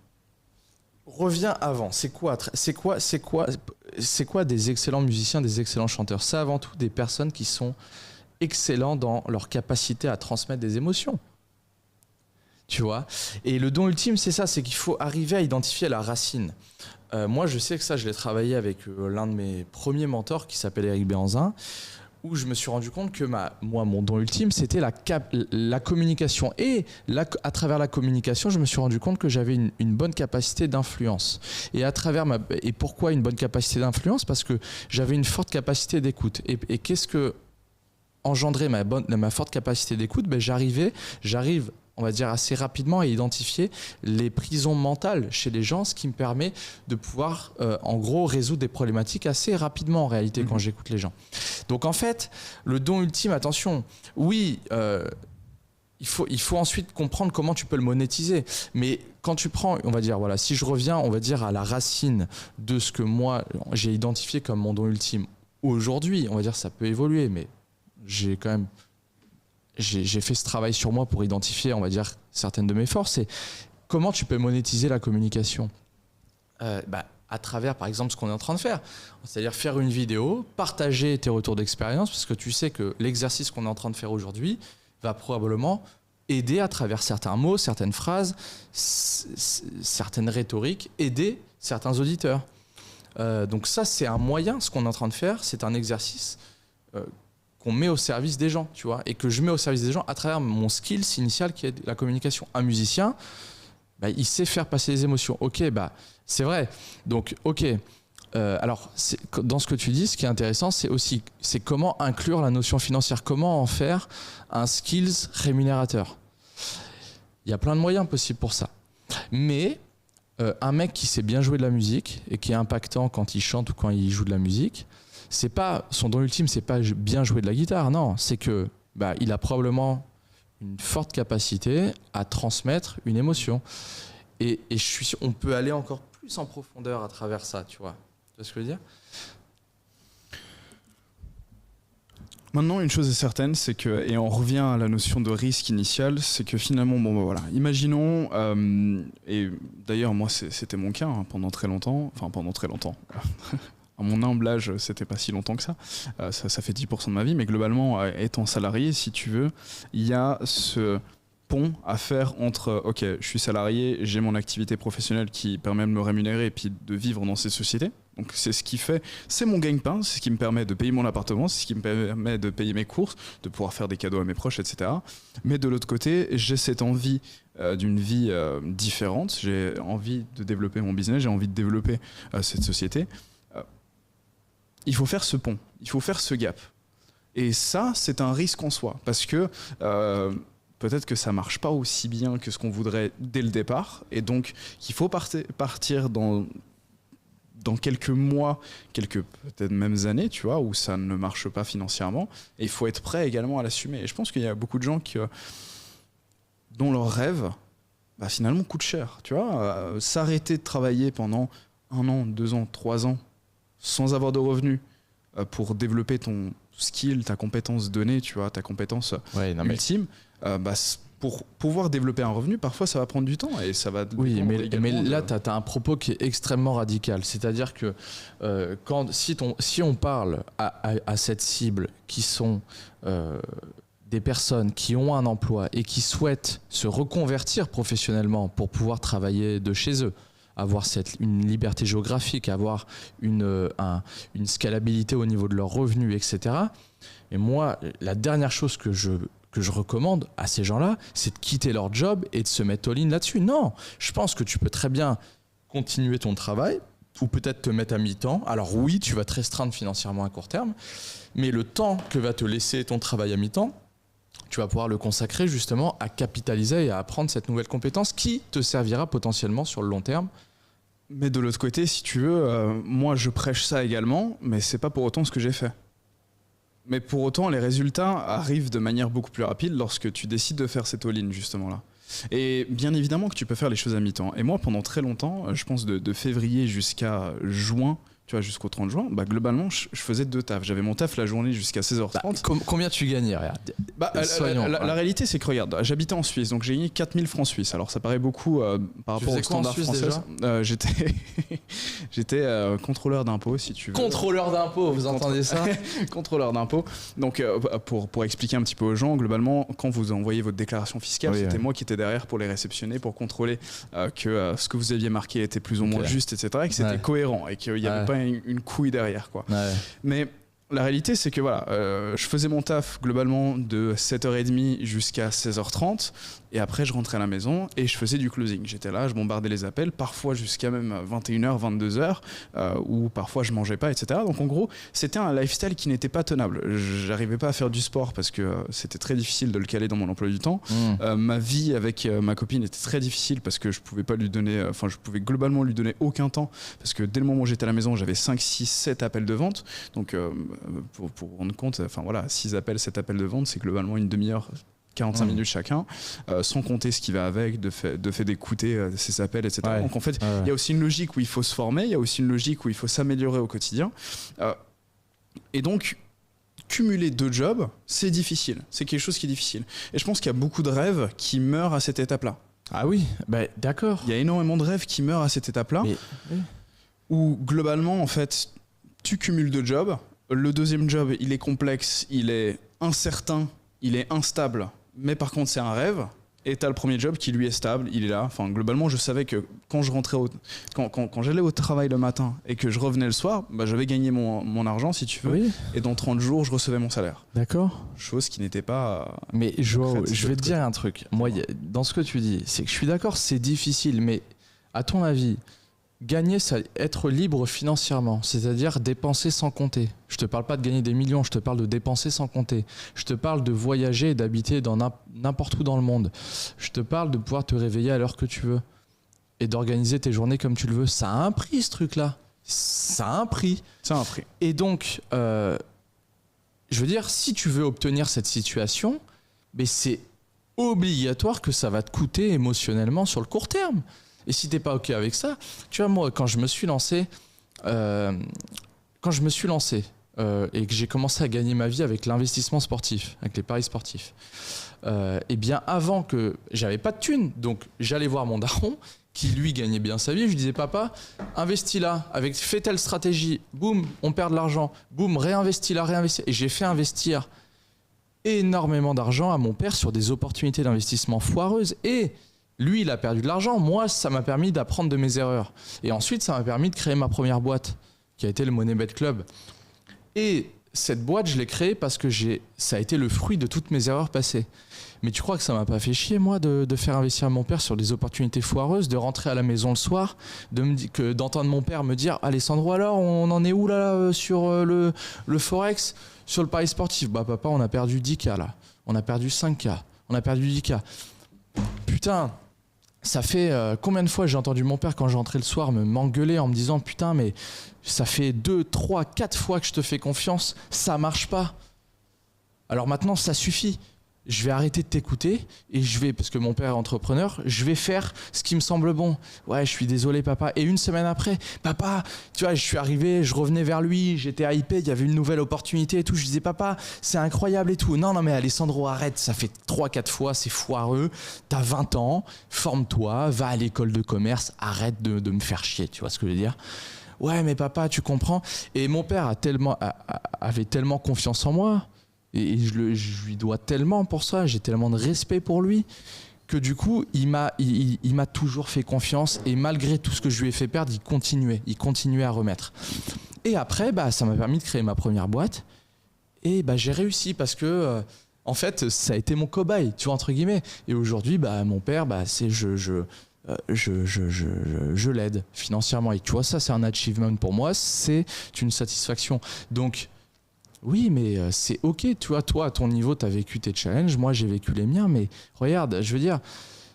Reviens avant. C'est quoi des excellents musiciens, des excellents chanteurs? C'est avant tout des personnes qui sont excellents dans leur capacité à transmettre des émotions. Tu vois? Et le don ultime, c'est ça, c'est qu'il faut arriver à identifier la racine. Moi, je sais que ça, je l'ai travaillé avec l'un de mes premiers mentors qui s'appelle Eric Béhanzin, où je me suis rendu compte que mon don ultime, c'était la communication. Et à travers la communication, je me suis rendu compte que j'avais une bonne capacité d'influence. Et pourquoi une bonne capacité d'influence ? Parce que j'avais une forte capacité d'écoute. Et qu'est-ce que engendrait ma forte capacité d'écoute ? J'arrive, on va dire, assez rapidement à identifier les prisons mentales chez les gens, ce qui me permet de pouvoir, en gros, résoudre des problématiques assez rapidement, en réalité, quand j'écoute les gens. Donc, en fait, le don ultime, attention, oui, il faut ensuite comprendre comment tu peux le monétiser. Mais quand tu prends, on va dire, voilà, si je reviens, on va dire, à la racine de ce que moi, j'ai identifié comme mon don ultime, aujourd'hui, on va dire, ça peut évoluer, mais j'ai quand même... J'ai fait ce travail sur moi pour identifier, on va dire, certaines de mes forces. Et comment tu peux monétiser la communication ? À travers, par exemple, ce qu'on est en train de faire. C'est-à-dire faire une vidéo, partager tes retours d'expérience, parce que tu sais que l'exercice qu'on est en train de faire aujourd'hui va probablement aider, à travers certains mots, certaines phrases, certaines rhétoriques, aider certains auditeurs. Donc ça, c'est un moyen, ce qu'on est en train de faire, c'est un exercice qu'on met au service des gens, tu vois, et que je mets au service des gens à travers mon skills initial qui est la communication. Un musicien, il sait faire passer les émotions. Ok, c'est vrai. Donc, ok. Alors, dans ce que tu dis, ce qui est intéressant, c'est comment inclure la notion financière, comment en faire un skills rémunérateur. Il y a plein de moyens possibles pour ça. Mais un mec qui sait bien jouer de la musique et qui est impactant quand il chante ou quand il joue de la musique, c'est pas son don ultime, c'est pas bien jouer de la guitare, non, c'est que il a probablement une forte capacité à transmettre une émotion. Et je suis sûr, on peut aller encore plus en profondeur à travers ça, tu vois. Tu vois ce que je veux dire ? Maintenant, une chose est certaine, c'est que, et on revient à la notion de risque initial, c'est que finalement, voilà, imaginons, et d'ailleurs moi c'était mon cas pendant très longtemps, à mon humble âge, c'était pas si longtemps que ça. Ça fait 10% de ma vie, mais globalement, étant salarié, si tu veux, il y a ce pont à faire entre, ok, je suis salarié, j'ai mon activité professionnelle qui permet de me rémunérer et puis de vivre dans ces sociétés. Donc c'est ce qui fait, c'est mon gagne-pain, c'est ce qui me permet de payer mon appartement, c'est ce qui me permet de payer mes courses, de pouvoir faire des cadeaux à mes proches, etc. Mais de l'autre côté, j'ai cette envie d'une vie différente, j'ai envie de développer mon business, j'ai envie de développer cette société. Il faut faire ce pont, il faut faire ce gap. Et ça, c'est un risque en soi, parce que peut-être que ça marche pas aussi bien que ce qu'on voudrait dès le départ, et donc il faut partir dans quelques mois, quelques peut-être même années, tu vois, où ça ne marche pas financièrement, et il faut être prêt également à l'assumer. Et je pense qu'il y a beaucoup de gens dont leur rêve finalement coûte cher, tu vois, s'arrêter de travailler pendant 1 an, 2 ans, 3 ans, sans avoir de revenus pour développer ton skill, ta compétence donnée, tu vois, ta compétence ultime, pour pouvoir développer un revenu, parfois ça va prendre du temps et ça va... Oui, mais là, tu as un propos qui est extrêmement radical. C'est-à-dire que si on parle à cette cible qui sont des personnes qui ont un emploi et qui souhaitent se reconvertir professionnellement pour pouvoir travailler de chez eux, avoir une liberté géographique, avoir une scalabilité au niveau de leurs revenus, etc. Et moi, la dernière chose que je recommande à ces gens-là, c'est de quitter leur job et de se mettre all-in là-dessus. Non, je pense que tu peux très bien continuer ton travail ou peut-être te mettre à mi-temps. Alors oui, tu vas te restreindre financièrement à court terme, mais le temps que va te laisser ton travail à mi-temps, tu vas pouvoir le consacrer justement à capitaliser et à apprendre cette nouvelle compétence qui te servira potentiellement sur le long terme. Mais de l'autre côté, si tu veux, moi je prêche ça également, mais c'est pas pour autant ce que j'ai fait. Mais pour autant, les résultats arrivent de manière beaucoup plus rapide lorsque tu décides de faire cette all-in justement là. Et bien évidemment que tu peux faire les choses à mi-temps. Et moi, pendant très longtemps, je pense de février jusqu'à juin, tu vois, jusqu'au 30 juin, globalement, je faisais 2 tafs. J'avais mon taf la journée jusqu'à 16h30. Combien tu gagnais, regarde. La réalité, c'est que, regarde, j'habitais en Suisse, donc j'ai gagné 4000 francs suisses. Alors, ça paraît beaucoup par rapport au standard français. J'étais contrôleur d'impôts, si tu veux. Contrôleur d'impôts, vous entendez ça ? Contrôleur d'impôts. Donc, pour expliquer un petit peu aux gens, globalement, quand vous envoyez votre déclaration fiscale, c'était moi qui étais derrière pour les réceptionner, pour contrôler que ce que vous aviez marqué était plus ou moins juste, etc., et que c'était cohérent, et qu'il n'y avait pas une couille derrière, quoi. Ouais. Mais La réalité, c'est que voilà, je faisais mon taf globalement de 7h30 jusqu'à 16h30 et après je rentrais à la maison et je faisais du closing. J'étais là, je bombardais les appels, parfois jusqu'à même 21h, 22h, ou parfois je mangeais pas, etc. Donc en gros, c'était un lifestyle qui n'était pas tenable. J'arrivais pas à faire du sport parce que c'était très difficile de le caler dans mon emploi du temps. Ma vie avec ma copine était très difficile parce que je pouvais pas lui donner, je pouvais globalement lui donner aucun temps parce que dès le moment où j'étais à la maison, j'avais 5, 6, 7 appels de vente. Donc pour rendre compte, 6 appels, 7 appels de vente, c'est globalement une demi-heure, 45 minutes chacun, sans compter ce qui va avec, de fait d'écouter ces appels, etc. Ouais. Donc en fait, il y a aussi une logique où il faut se former, il y a aussi une logique où il faut s'améliorer au quotidien. Et donc, cumuler 2 jobs, c'est difficile. C'est quelque chose qui est difficile. Et je pense qu'il y a beaucoup de rêves qui meurent à cette étape-là. Ah oui, bah, d'accord. Il y a énormément de rêves qui meurent à cette étape-là, où globalement, en fait, tu cumules 2 jobs. Le deuxième job, il est complexe, il est incertain, il est instable, mais par contre, c'est un rêve. Et tu as le premier job qui, lui, est stable, il est là. Enfin, globalement, je savais que quand je rentrais quand j'allais au travail le matin et que je revenais le soir, bah, j'avais gagné mon argent, si tu veux. Oui. Et dans 30 jours, je recevais mon salaire. D'accord. Chose qui n'était pas... Mais Joao, je vais te dire un truc. Moi, dans ce que tu dis, c'est que je suis d'accord, c'est difficile, mais à ton avis... Gagner, c'est être libre financièrement, c'est-à-dire dépenser sans compter. Je te parle pas de gagner des millions, je te parle de dépenser sans compter. Je te parle de voyager et d'habiter dans n'importe où dans le monde. Je te parle de pouvoir te réveiller à l'heure que tu veux et d'organiser tes journées comme tu le veux. Ça a un prix, ce truc-là. Ça a un prix. Ça a un prix. Et donc, je veux dire, si tu veux obtenir cette situation, mais c'est obligatoire que ça va te coûter émotionnellement sur le court terme. Et si t'es pas OK avec ça, tu vois, moi, quand je me suis lancé et que j'ai commencé à gagner ma vie avec l'investissement sportif, avec les paris sportifs, et bien avant que j'avais pas de thunes, donc j'allais voir mon daron qui lui gagnait bien sa vie, je lui disais papa, investis là, fais telle stratégie, boum, on perd de l'argent, boum, réinvestis là, réinvestis. Et j'ai fait investir énormément d'argent à mon père sur des opportunités d'investissement foireuses et lui, il a perdu de l'argent. Moi, ça m'a permis d'apprendre de mes erreurs. Et ensuite, ça m'a permis de créer ma première boîte, qui a été le Money Bet Club. Et cette boîte, je l'ai créée parce que ça a été le fruit de toutes mes erreurs passées. Mais tu crois que ça m'a pas fait chier, moi, de faire investir mon père sur des opportunités foireuses, de rentrer à la maison le soir, d'entendre mon père me dire « Alessandro, alors, on en est où là sur le Forex, sur le pari sportif ?» Bah papa, on a perdu 10K là. On a perdu 5K. On a perdu 10K. Putain, ça fait combien de fois j'ai entendu mon père quand j'entrais le soir m'engueuler en me disant putain mais ça fait 2, 3, 4 fois que je te fais confiance, ça marche pas. Alors maintenant ça suffit. Je vais arrêter de t'écouter et parce que mon père est entrepreneur, je vais faire ce qui me semble bon. Ouais, je suis désolé papa. Et une semaine après, papa, tu vois, je suis arrivé, je revenais vers lui, j'étais hypé, il y avait une nouvelle opportunité et tout. Je disais papa, c'est incroyable et tout. Non mais Alessandro, arrête, ça fait 3-4 fois, c'est foireux. T'as 20 ans, forme-toi, va à l'école de commerce, arrête de me faire chier, tu vois ce que je veux dire ? Ouais mais papa, tu comprends ? Et mon père avait tellement confiance en moi. Et je lui dois tellement pour ça, j'ai tellement de respect pour lui que du coup il m'a toujours fait confiance et malgré tout ce que je lui ai fait perdre, il continuait à remettre. Et après ça m'a permis de créer ma première boîte et j'ai réussi parce que en fait ça a été mon cobaye, tu vois, entre guillemets. Et aujourd'hui mon père c'est je l'aide financièrement et tu vois, ça c'est un achievement pour moi, c'est une satisfaction. Donc oui, mais c'est OK, tu vois, toi, à ton niveau, tu as vécu tes challenges, moi, j'ai vécu les miens, mais regarde, je veux dire,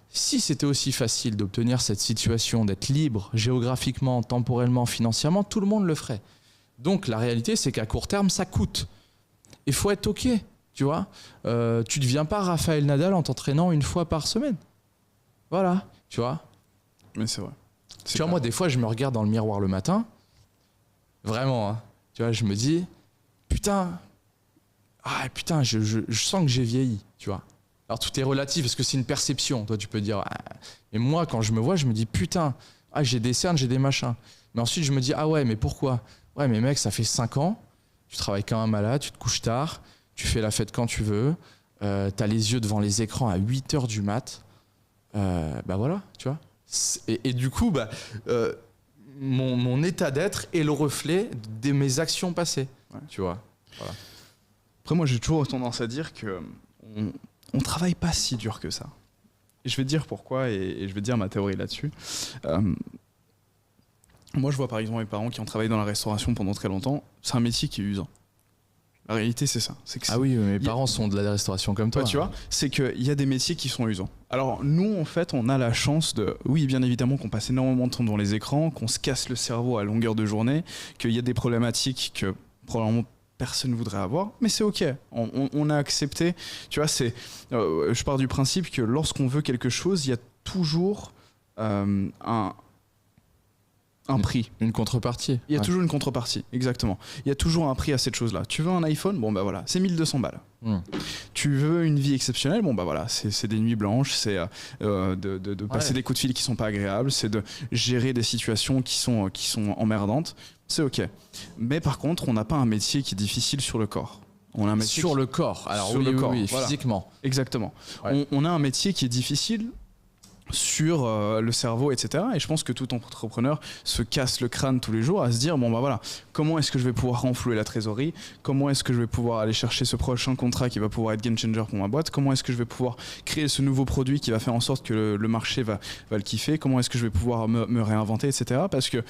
si c'était aussi facile d'obtenir cette situation, d'être libre géographiquement, temporellement, financièrement, tout le monde le ferait. Donc, la réalité, c'est qu'à court terme, ça coûte. Il faut être OK, tu vois. Tu ne deviens pas Raphaël Nadal en t'entraînant une fois par semaine. Voilà, tu vois. Mais c'est vrai. Tu vois, moi, des fois, je me regarde dans le miroir le matin, vraiment, hein, tu vois, je me dis... Putain, je sens que j'ai vieilli, tu vois. Alors tout est relatif parce que c'est une perception. Toi, tu peux dire. Mais moi, quand je me vois, je me dis putain, j'ai des cernes, j'ai des machins. Mais ensuite, je me dis ouais, mais pourquoi ? Ouais, mais mec, ça fait 5 ans. Tu travailles quand même malade, tu te couches tard, tu fais la fête quand tu veux. T'as les yeux devant les écrans à 8h du mat. Voilà, tu vois. Et du coup, mon état d'être est le reflet de mes actions passées. Ouais. Tu vois. Voilà. Après, moi, j'ai toujours tendance à dire que on travaille pas si dur que ça. Et je vais te dire pourquoi et je vais te dire ma théorie là-dessus. Moi, je vois par exemple mes parents qui ont travaillé dans la restauration pendant très longtemps. C'est un métier qui est usant. La réalité, c'est ça. C'est que Ah oui, mes parents sont de la restauration comme toi. Ouais, tu vois, c'est qu'il y a des métiers qui sont usants. Alors nous, en fait, on a la chance de... Oui, bien évidemment qu'on passe énormément de temps devant les écrans, qu'on se casse le cerveau à longueur de journée, qu'il y a des problématiques que probablement personne ne voudrait avoir, mais c'est ok. On a accepté. Tu vois, je pars du principe que lorsqu'on veut quelque chose, il y a toujours un prix. Une contrepartie. Il y a toujours une contrepartie, exactement. Il y a toujours un prix à cette chose-là. Tu veux un iPhone, bon bah voilà, c'est 1200 balles. Tu veux une vie exceptionnelle, bon bah voilà, c'est des nuits blanches, c'est de passer des coups de fil qui sont pas agréables, c'est de gérer des situations qui sont emmerdantes. C'est ok. Mais par contre, on n'a pas un métier qui est difficile sur le corps. On a un métier sur le corps. Alors sur oui, voilà. Physiquement. Exactement. Ouais. On a un métier qui est difficile sur le cerveau, etc. Et je pense que tout entrepreneur se casse le crâne tous les jours à se dire, bon bah voilà, comment est-ce que je vais pouvoir renflouer la trésorerie? Comment est-ce que je vais pouvoir aller chercher ce prochain contrat qui va pouvoir être game changer pour ma boîte? Comment est-ce que je vais pouvoir créer ce nouveau produit qui va faire en sorte que le marché va le kiffer? Comment est-ce que je vais pouvoir me réinventer, etc. Parce que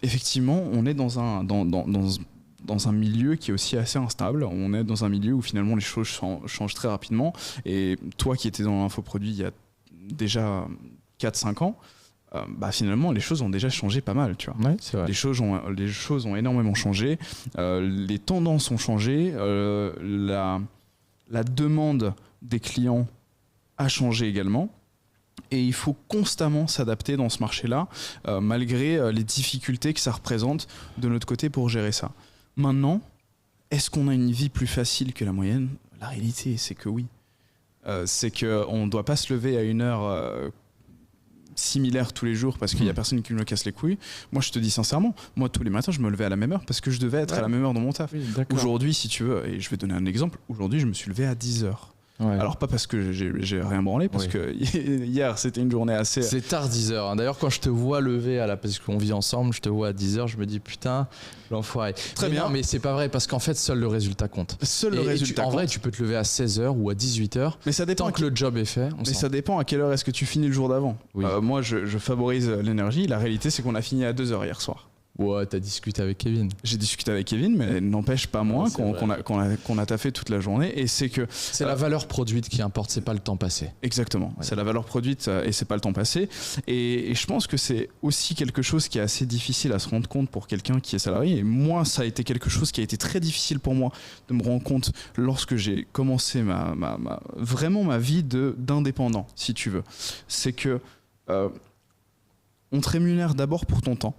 effectivement, on est dans un milieu qui est aussi assez instable. On est dans un milieu où finalement les choses changent très rapidement. Et toi qui étais dans l'infoproduit il y a déjà 4-5 ans, bah finalement les choses ont déjà changé pas mal, tu vois. Ouais, c'est vrai. Les choses ont énormément changé, les tendances ont changé, la demande des clients a changé également. Et il faut constamment s'adapter dans ce marché-là, malgré les difficultés que ça représente de notre côté pour gérer ça. Maintenant, est-ce qu'on a une vie plus facile que la moyenne? La réalité, c'est que oui. C'est qu'on ne doit pas se lever à une heure similaire tous les jours parce qu'il n'y a personne qui me casse les couilles. Moi, je te dis sincèrement, moi, tous les matins, je me levais à la même heure parce que je devais être à la même heure dans mon taf. Oui, aujourd'hui, si tu veux, et je vais donner un exemple, aujourd'hui, je me suis levé à 10h. Ouais. Alors pas parce que j'ai rien branlé, parce que hier c'était une journée assez... C'est tard 10h, hein. D'ailleurs quand je te vois lever, parce qu'on vit ensemble, je te vois à 10h, je me dis putain, l'enfoiré. Très bien. Non, mais c'est pas vrai, parce qu'en fait seul le résultat compte. Seul le résultat compte. En vrai tu peux te lever à 16h ou à 18h, mais ça dépend tant que le job est fait. Mais ça dépend à quelle heure est-ce que tu finis le jour d'avant. Oui. Moi je favorise l'énergie, la réalité c'est qu'on a fini à 2h hier soir. Ouais, t'as discuté avec Kevin. J'ai discuté avec Kevin, mais n'empêche pas moins qu'on a taffé toute la journée. Et c'est que c'est la valeur produite qui importe, c'est pas le temps passé. Exactement, ouais. C'est la valeur produite et c'est pas le temps passé. Et je pense que c'est aussi quelque chose qui est assez difficile à se rendre compte pour quelqu'un qui est salarié. Et moi, ça a été quelque chose qui a été très difficile pour moi de me rendre compte lorsque j'ai commencé vraiment ma vie d'indépendant, si tu veux. C'est que on te rémunère d'abord pour ton temps.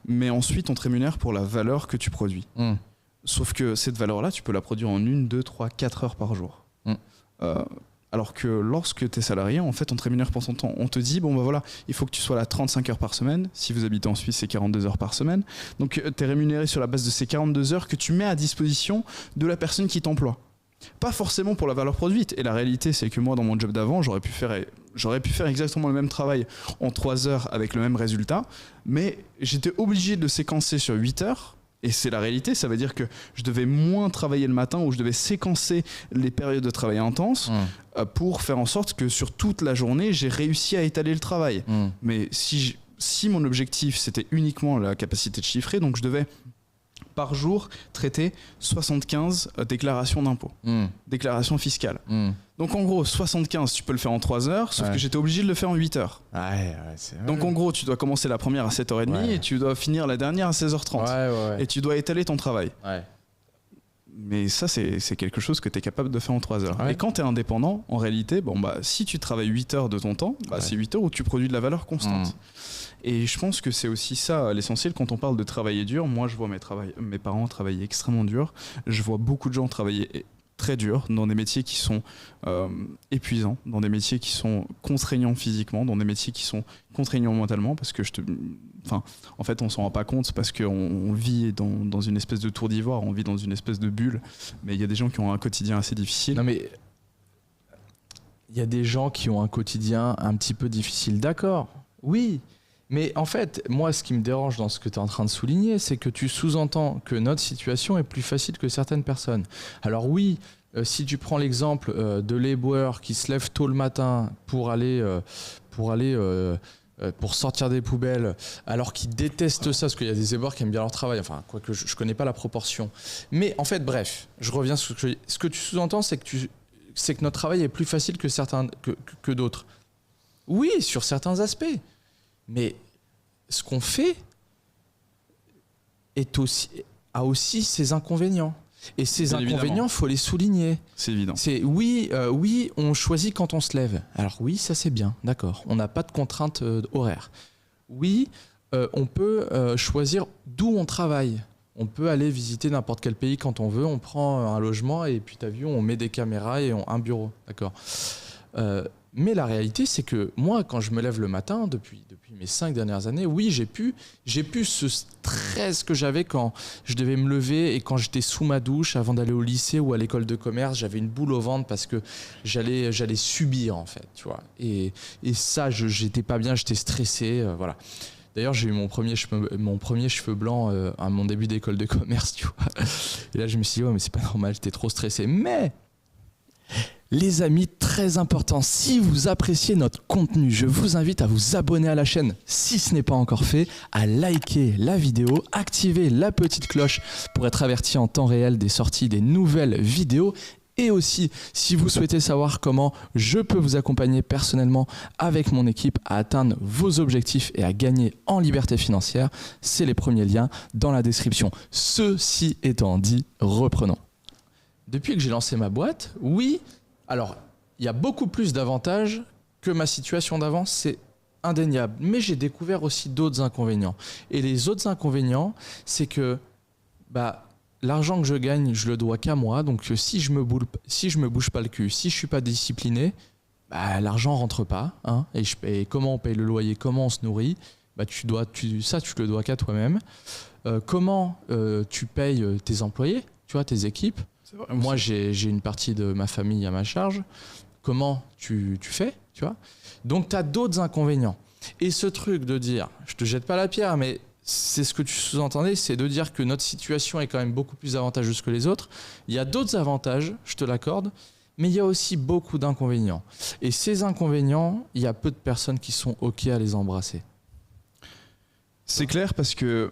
Mais ensuite on te rémunère pour la valeur que tu produis. Sauf que cette valeur-là, tu peux la produire en 1, 2, 3, 4 heures par jour. Alors que lorsque tu es salarié, en fait, on te rémunère pour ton temps. On te dit, bon bah voilà, il faut que tu sois là 35 heures par semaine. Si vous habitez en Suisse, c'est 42 heures par semaine. Donc tu es rémunéré sur la base de ces 42 heures que tu mets à disposition de la personne qui t'emploie. Pas forcément pour la valeur produite. Et la réalité, c'est que moi, dans mon job d'avant, j'aurais pu faire exactement le même travail en 3 heures avec le même résultat, mais j'étais obligé de le séquencer sur 8 heures. Et c'est la réalité, ça veut dire que je devais moins travailler le matin ou je devais séquencer les périodes de travail intense pour faire en sorte que sur toute la journée, j'ai réussi à étaler le travail. Mais si mon objectif, c'était uniquement la capacité de chiffrer, donc je devais par jour traiter 75 déclarations d'impôts, déclarations fiscales. Donc en gros, 75, tu peux le faire en 3 heures, sauf que j'étais obligé de le faire en 8 heures. Donc en gros, tu dois commencer la première à 7h30 et tu dois finir la dernière à 16h30. Et tu dois étaler ton travail. Mais ça, c'est quelque chose que tu es capable de faire en 3 heures. Et quand tu es indépendant, en réalité, si tu travailles 8 heures de ton temps, c'est 8 heures où tu produis de la valeur constante. Et je pense que c'est aussi ça l'essentiel quand on parle de travailler dur. Moi, je vois mes parents travailler extrêmement dur. Je vois beaucoup de gens travailler très dur dans des métiers qui sont épuisants, dans des métiers qui sont contraignants physiquement, dans des métiers qui sont contraignants mentalement, parce que en fait, on s'en rend pas compte parce qu'on vit dans une espèce de tour d'ivoire, on vit dans une espèce de bulle, mais il y a des gens qui ont un quotidien assez difficile. Non mais il y a des gens qui ont un quotidien un petit peu difficile, d'accord, oui. Mais en fait, moi, ce qui me dérange dans ce que tu es en train de souligner, c'est que tu sous-entends que notre situation est plus facile que certaines personnes. Alors oui, si tu prends l'exemple de l'éboueur qui se lève tôt le matin pour sortir des poubelles, alors qu'ils détestent ça, parce qu'il y a des éboueurs qui aiment bien leur travail, enfin, quoique je ne connais pas la proportion. Mais en fait, bref, je reviens sur ce que tu sous-entends, c'est que notre travail est plus facile que d'autres. Oui, sur certains aspects. Mais ce qu'on fait a aussi ses inconvénients. Et ces Bien inconvénients, évidemment. il faut les souligner. C'est évident. Oui, on choisit quand on se lève. Alors oui, ça c'est bien, d'accord. On n'a pas de contraintes horaires. Oui, on peut choisir d'où on travaille. On peut aller visiter n'importe quel pays quand on veut. On prend un logement et puis t'as vu, on met des caméras et un bureau, d'accord. Mais la réalité, c'est que moi, quand je me lève le matin, depuis mes 5 dernières années, oui, j'ai pu ce stress que j'avais quand je devais me lever et quand j'étais sous ma douche avant d'aller au lycée ou à l'école de commerce, j'avais une boule au ventre parce que j'allais subir, en fait, tu vois. Et ça, j'étais pas bien, j'étais stressé, voilà. D'ailleurs, j'ai eu mon premier cheveu blanc à mon début d'école de commerce, tu vois. Et là, je me suis dit, ouais, mais c'est pas normal, j'étais trop stressé. Mais les amis, très important, si vous appréciez notre contenu, je vous invite à vous abonner à la chaîne si ce n'est pas encore fait, à liker la vidéo, activer la petite cloche pour être averti en temps réel des sorties des nouvelles vidéos. Et aussi, si vous souhaitez savoir comment je peux vous accompagner personnellement avec mon équipe à atteindre vos objectifs et à gagner en liberté financière, c'est les premiers liens dans la description. Ceci étant dit, reprenons. Depuis que j'ai lancé ma boîte, oui, alors il y a beaucoup plus d'avantages que ma situation d'avant, c'est indéniable. Mais j'ai découvert aussi d'autres inconvénients. Et les autres inconvénients, c'est que l'argent que je gagne, je le dois qu'à moi. Donc si je me bouge pas le cul, si je suis pas discipliné, l'argent rentre pas. Hein, et comment on paye le loyer, comment on se nourrit, tu le dois qu'à toi-même. Comment tu payes tes employés, tu vois, tes équipes. Moi, j'ai une partie de ma famille à ma charge. Comment tu fais, tu vois? Donc, tu as d'autres inconvénients. Et ce truc de dire, je te jette pas la pierre, mais c'est ce que tu sous-entendais, c'est de dire que notre situation est quand même beaucoup plus avantageuse que les autres. Il y a d'autres avantages, je te l'accorde, mais il y a aussi beaucoup d'inconvénients. Et ces inconvénients, il y a peu de personnes qui sont OK à les embrasser. C'est clair parce que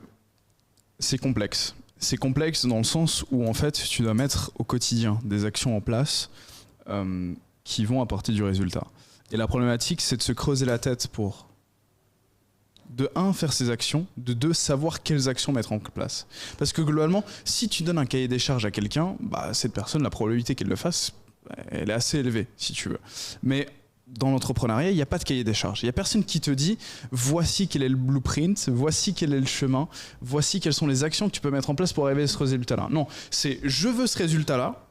c'est complexe. C'est complexe dans le sens où en fait tu dois mettre au quotidien des actions en place qui vont apporter du résultat. Et la problématique, c'est de se creuser la tête pour de 1, faire ces actions, de 2, savoir quelles actions mettre en place. Parce que globalement, si tu donnes un cahier des charges à quelqu'un, cette personne, la probabilité qu'elle le fasse, elle est assez élevée, si tu veux. Mais dans l'entrepreneuriat, il n'y a pas de cahier des charges. Il n'y a personne qui te dit voici quel est le blueprint, voici quel est le chemin, voici quelles sont les actions que tu peux mettre en place pour arriver à ce résultat-là. Non, c'est je veux ce résultat-là.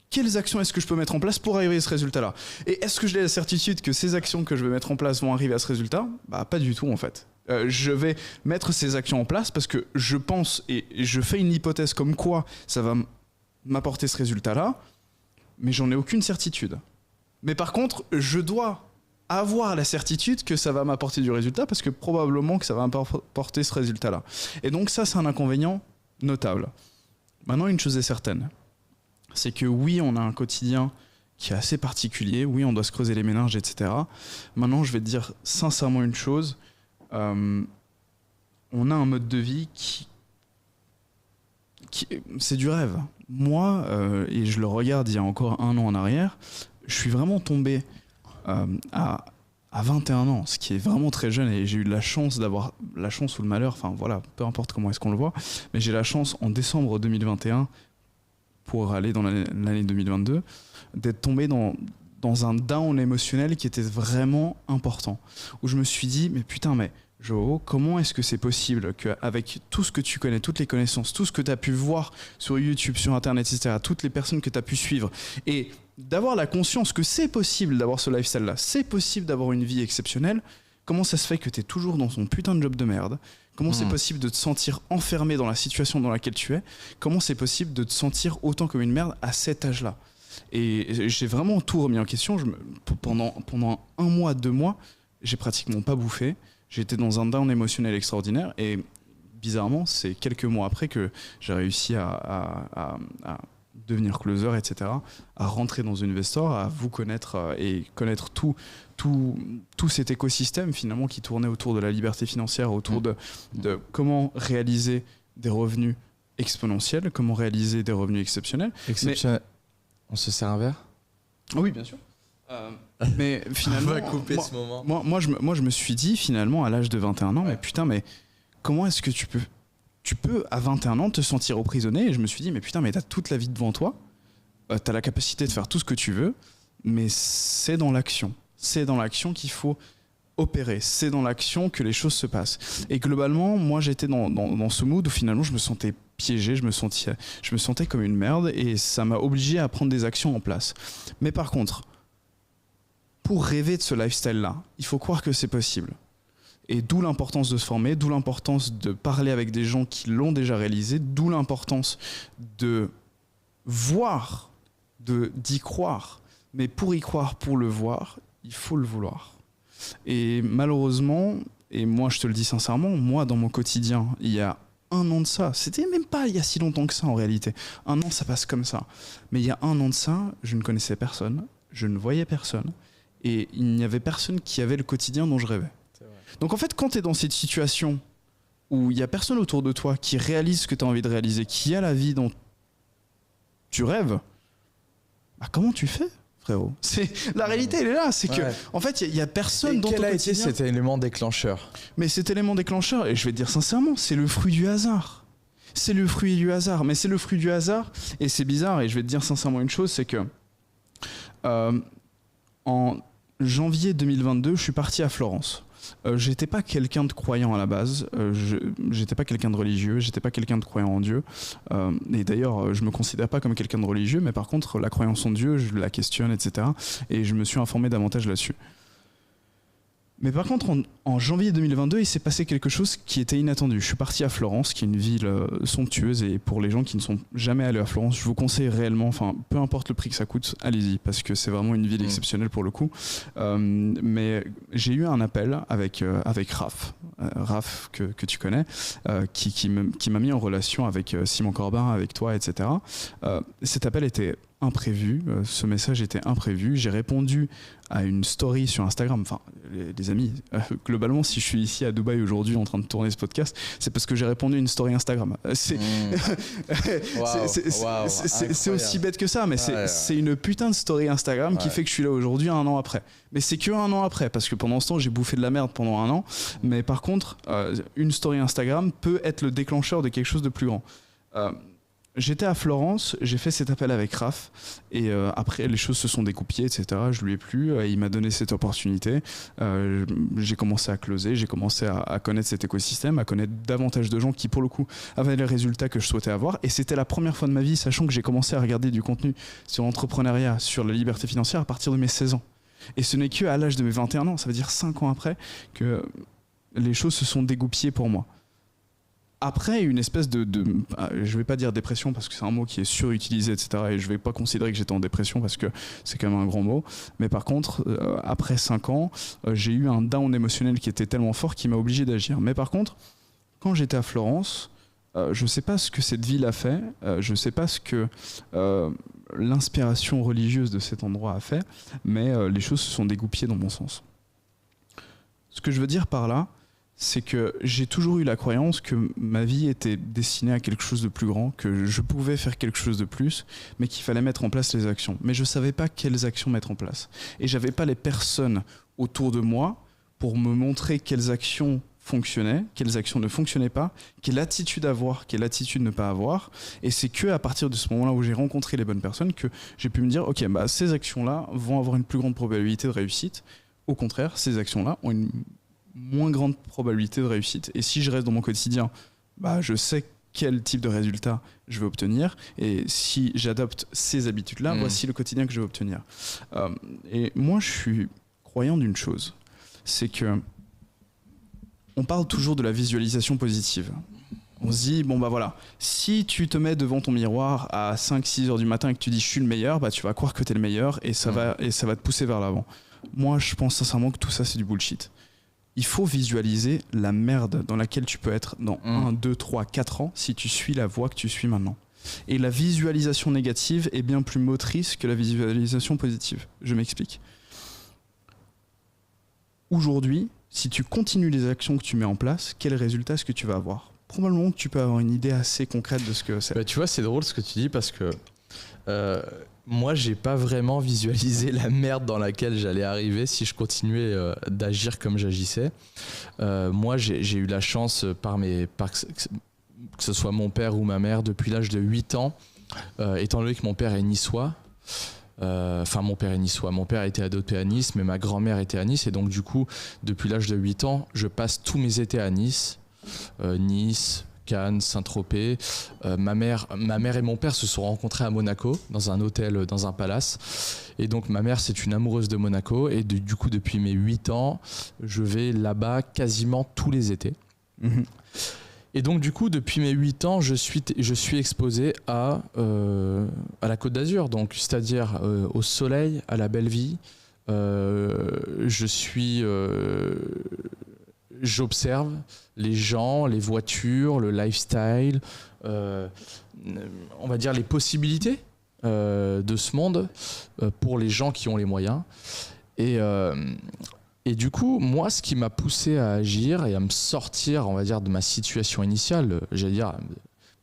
Quelles actions est-ce que je peux mettre en place pour arriver à ce résultat-là? Et est-ce que j'ai la certitude que ces actions que je vais mettre en place vont arriver à ce résultat? Pas du tout en fait. Je vais mettre ces actions en place parce que je pense et je fais une hypothèse comme quoi ça va m'apporter ce résultat-là, mais j'en ai aucune certitude. Mais par contre, je dois avoir la certitude que ça va m'apporter du résultat parce que probablement que ça va m'apporter ce résultat-là. Et donc ça, c'est un inconvénient notable. Maintenant, une chose est certaine, c'est que oui, on a un quotidien qui est assez particulier, oui, on doit se creuser les méninges, etc. Maintenant, je vais te dire sincèrement une chose, on a un mode de vie qui c'est du rêve. Moi, et je le regarde il y a encore 1 an en arrière, je suis vraiment tombé à 21 ans, ce qui est vraiment très jeune, et j'ai eu la chance d'avoir la chance ou le malheur, enfin voilà, peu importe comment est-ce qu'on le voit, mais j'ai la chance en décembre 2021, pour aller dans l'année 2022, d'être tombé dans un down émotionnel qui était vraiment important, où je me suis dit, mais putain, mais Jo, comment est-ce que c'est possible qu'avec tout ce que tu connais, toutes les connaissances, tout ce que tu as pu voir sur YouTube, sur Internet, etc., toutes les personnes que tu as pu suivre, et d'avoir la conscience que c'est possible d'avoir ce lifestyle-là, c'est possible d'avoir une vie exceptionnelle, comment ça se fait que tu es toujours dans ton putain de job de merde? Comment c'est possible de te sentir enfermé dans la situation dans laquelle tu es? Comment c'est possible de te sentir autant comme une merde à cet âge-là? Et j'ai vraiment tout remis en question. Pendant 1 mois, 2 mois, j'ai pratiquement pas bouffé. J'étais dans un down émotionnel extraordinaire et bizarrement, c'est quelques mois après que j'ai réussi à devenir closer, etc., à rentrer dans une Investor, à vous connaître et connaître tout cet écosystème finalement qui tournait autour de la liberté financière, autour de comment réaliser des revenus exponentiels, comment réaliser des revenus exceptionnels. Exceptionnel. On se sert un verre ? Oui, bien sûr. Mais finalement, on va couper ce moment. Moi, je me suis dit finalement à l'âge de 21 ans, mais putain, mais comment est-ce que tu peux à 21 ans te sentir emprisonné? Et je me suis dit, mais putain, mais t'as toute la vie devant toi, t'as la capacité de faire tout ce que tu veux, mais c'est dans l'action. C'est dans l'action qu'il faut opérer. C'est dans l'action que les choses se passent. Et globalement, moi, j'étais dans ce mood où finalement, je me sentais piégé, je me sentais comme une merde et ça m'a obligé à prendre des actions en place. Mais par contre, pour rêver de ce lifestyle-là, il faut croire que c'est possible. Et d'où l'importance de se former, d'où l'importance de parler avec des gens qui l'ont déjà réalisé, d'où l'importance de voir, d'y croire. Mais pour y croire, pour le voir, il faut le vouloir. Et malheureusement, et moi je te le dis sincèrement, moi dans mon quotidien, il y a 1 an de ça, c'était même pas il y a si longtemps que ça en réalité. 1 an, ça passe comme ça. Mais il y a 1 an de ça, je ne connaissais personne, je ne voyais personne, et il n'y avait personne qui avait le quotidien dont je rêvais. Donc en fait, quand tu es dans cette situation où il n'y a personne autour de toi qui réalise ce que tu as envie de réaliser, qui a la vie dont tu rêves, bah comment tu fais, frérot? La réalité, elle est là. C'est que, en fait, il n'y a personne dans ton quotidien. Quel a été cet élément déclencheur? Mais cet élément déclencheur, et je vais te dire sincèrement, c'est le fruit du hasard. C'est le fruit du hasard. Mais c'est le fruit du hasard, et c'est bizarre, et je vais te dire sincèrement une chose, c'est que en janvier 2022, je suis parti à Florence. J'étais pas quelqu'un de croyant à la base, j'étais pas quelqu'un de religieux, j'étais pas quelqu'un de croyant en Dieu, et d'ailleurs je me considère pas comme quelqu'un de religieux, mais par contre la croyance en Dieu je la questionne, etc., et je me suis informé davantage là-dessus. Mais par contre, en janvier 2022, il s'est passé quelque chose qui était inattendu. Je suis parti à Florence, qui est une ville somptueuse, et pour les gens qui ne sont jamais allés à Florence, je vous conseille réellement, enfin, peu importe le prix que ça coûte, allez-y, parce que c'est vraiment une ville exceptionnelle pour le coup. Mais j'ai eu un appel avec Raph, que tu connais, qui m'a mis en relation avec Simon Corbin, avec toi, etc. Cet appel était imprévu, ce message était imprévu. J'ai répondu à une story sur Instagram. Enfin, les amis, globalement, si je suis ici à Dubaï aujourd'hui en train de tourner ce podcast, c'est parce que j'ai répondu à une story Instagram. C'est aussi bête que ça, mais c'est une putain de story Instagram qui fait que je suis là aujourd'hui 1 an après. Mais c'est que 1 an après, parce que pendant ce temps, j'ai bouffé de la merde pendant 1 an. Mais par contre, une story Instagram peut être le déclencheur de quelque chose de plus grand. J'étais à Florence, j'ai fait cet appel avec Raph et après les choses se sont découpillées, etc. Je lui ai plu, il m'a donné cette opportunité. J'ai commencé à closer, j'ai commencé à connaître cet écosystème, à connaître davantage de gens qui pour le coup avaient les résultats que je souhaitais avoir. Et c'était la première fois de ma vie, sachant que j'ai commencé à regarder du contenu sur l'entrepreneuriat, sur la liberté financière à partir de mes 16 ans. Et ce n'est qu'à l'âge de mes 21 ans, ça veut dire 5 ans après, que les choses se sont dégoupillées pour moi. Après, une espèce je vais pas dire dépression parce que c'est un mot qui est surutilisé, etc. Et je vais pas considérer que j'étais en dépression parce que c'est quand même un grand mot. Mais par contre, après 5 ans, j'ai eu un down émotionnel qui était tellement fort qui m'a obligé d'agir. Mais par contre, quand j'étais à Florence, je sais pas ce que cette ville a fait, je sais pas ce que l'inspiration religieuse de cet endroit a fait, mais les choses se sont dégoupillées dans mon sens. Ce que je veux dire par là, c'est que j'ai toujours eu la croyance que ma vie était destinée à quelque chose de plus grand, que je pouvais faire quelque chose de plus, mais qu'il fallait mettre en place les actions. Mais je ne savais pas quelles actions mettre en place. Et je n'avais pas les personnes autour de moi pour me montrer quelles actions fonctionnaient, quelles actions ne fonctionnaient pas, quelle attitude avoir, quelle attitude ne pas avoir. Et c'est qu'à partir de ce moment-là où j'ai rencontré les bonnes personnes que j'ai pu me dire, ok, bah, ces actions-là vont avoir une plus grande probabilité de réussite. Au contraire, ces actions-là ont une moins grande probabilité de réussite. Et si je reste dans mon quotidien, bah, je sais quel type de résultat je vais obtenir. Et si j'adopte ces habitudes-là, voici le quotidien que je vais obtenir. Et moi, je suis croyant d'une chose. C'est que on parle toujours de la visualisation positive. On se dit, bon bah voilà, si tu te mets devant ton miroir à 5-6 heures du matin et que tu dis je suis le meilleur, bah tu vas croire que tu es le meilleur et ça va te pousser vers l'avant. Moi, je pense sincèrement que tout ça, c'est du bullshit. il faut visualiser la merde dans laquelle tu peux être dans 1, 2, 3, 4 ans si tu suis la voie que tu suis maintenant. Et la visualisation négative est bien plus motrice que la visualisation positive. Je m'explique. Aujourd'hui, si tu continues les actions que tu mets en place, quel résultat est-ce que tu vas avoir ? Probablement que tu peux avoir une idée assez concrète de ce que c'est. Bah, tu vois, c'est drôle ce que tu dis parce que moi, j'ai pas vraiment visualisé la merde dans laquelle j'allais arriver si je continuais d'agir comme j'agissais. Moi, j'ai eu la chance que ce soit mon père ou ma mère, depuis l'âge de 8 ans, étant donné que mon père est niçois. Mon père est niçois. Mon père était adopté à Nice, mais ma grand-mère était à Nice. Et donc, du coup, depuis l'âge de 8 ans, je passe tous mes étés à Nice. Nice, Cannes, Saint-Tropez. Ma mère et mon père se sont rencontrés à Monaco, dans un hôtel, dans un palace. Et donc, ma mère, c'est une amoureuse de Monaco. Et du coup, depuis mes 8 ans, je vais là-bas quasiment tous les étés. Mmh. Et donc, du coup, depuis mes 8 ans, je suis exposé à la Côte d'Azur, donc, c'est-à-dire au soleil, à la belle vie. J'observe les gens, les voitures, le lifestyle, on va dire les possibilités de ce monde pour les gens qui ont les moyens. Et du coup, moi, ce qui m'a poussé à agir et à me sortir, on va dire, de ma situation initiale, j'allais dire,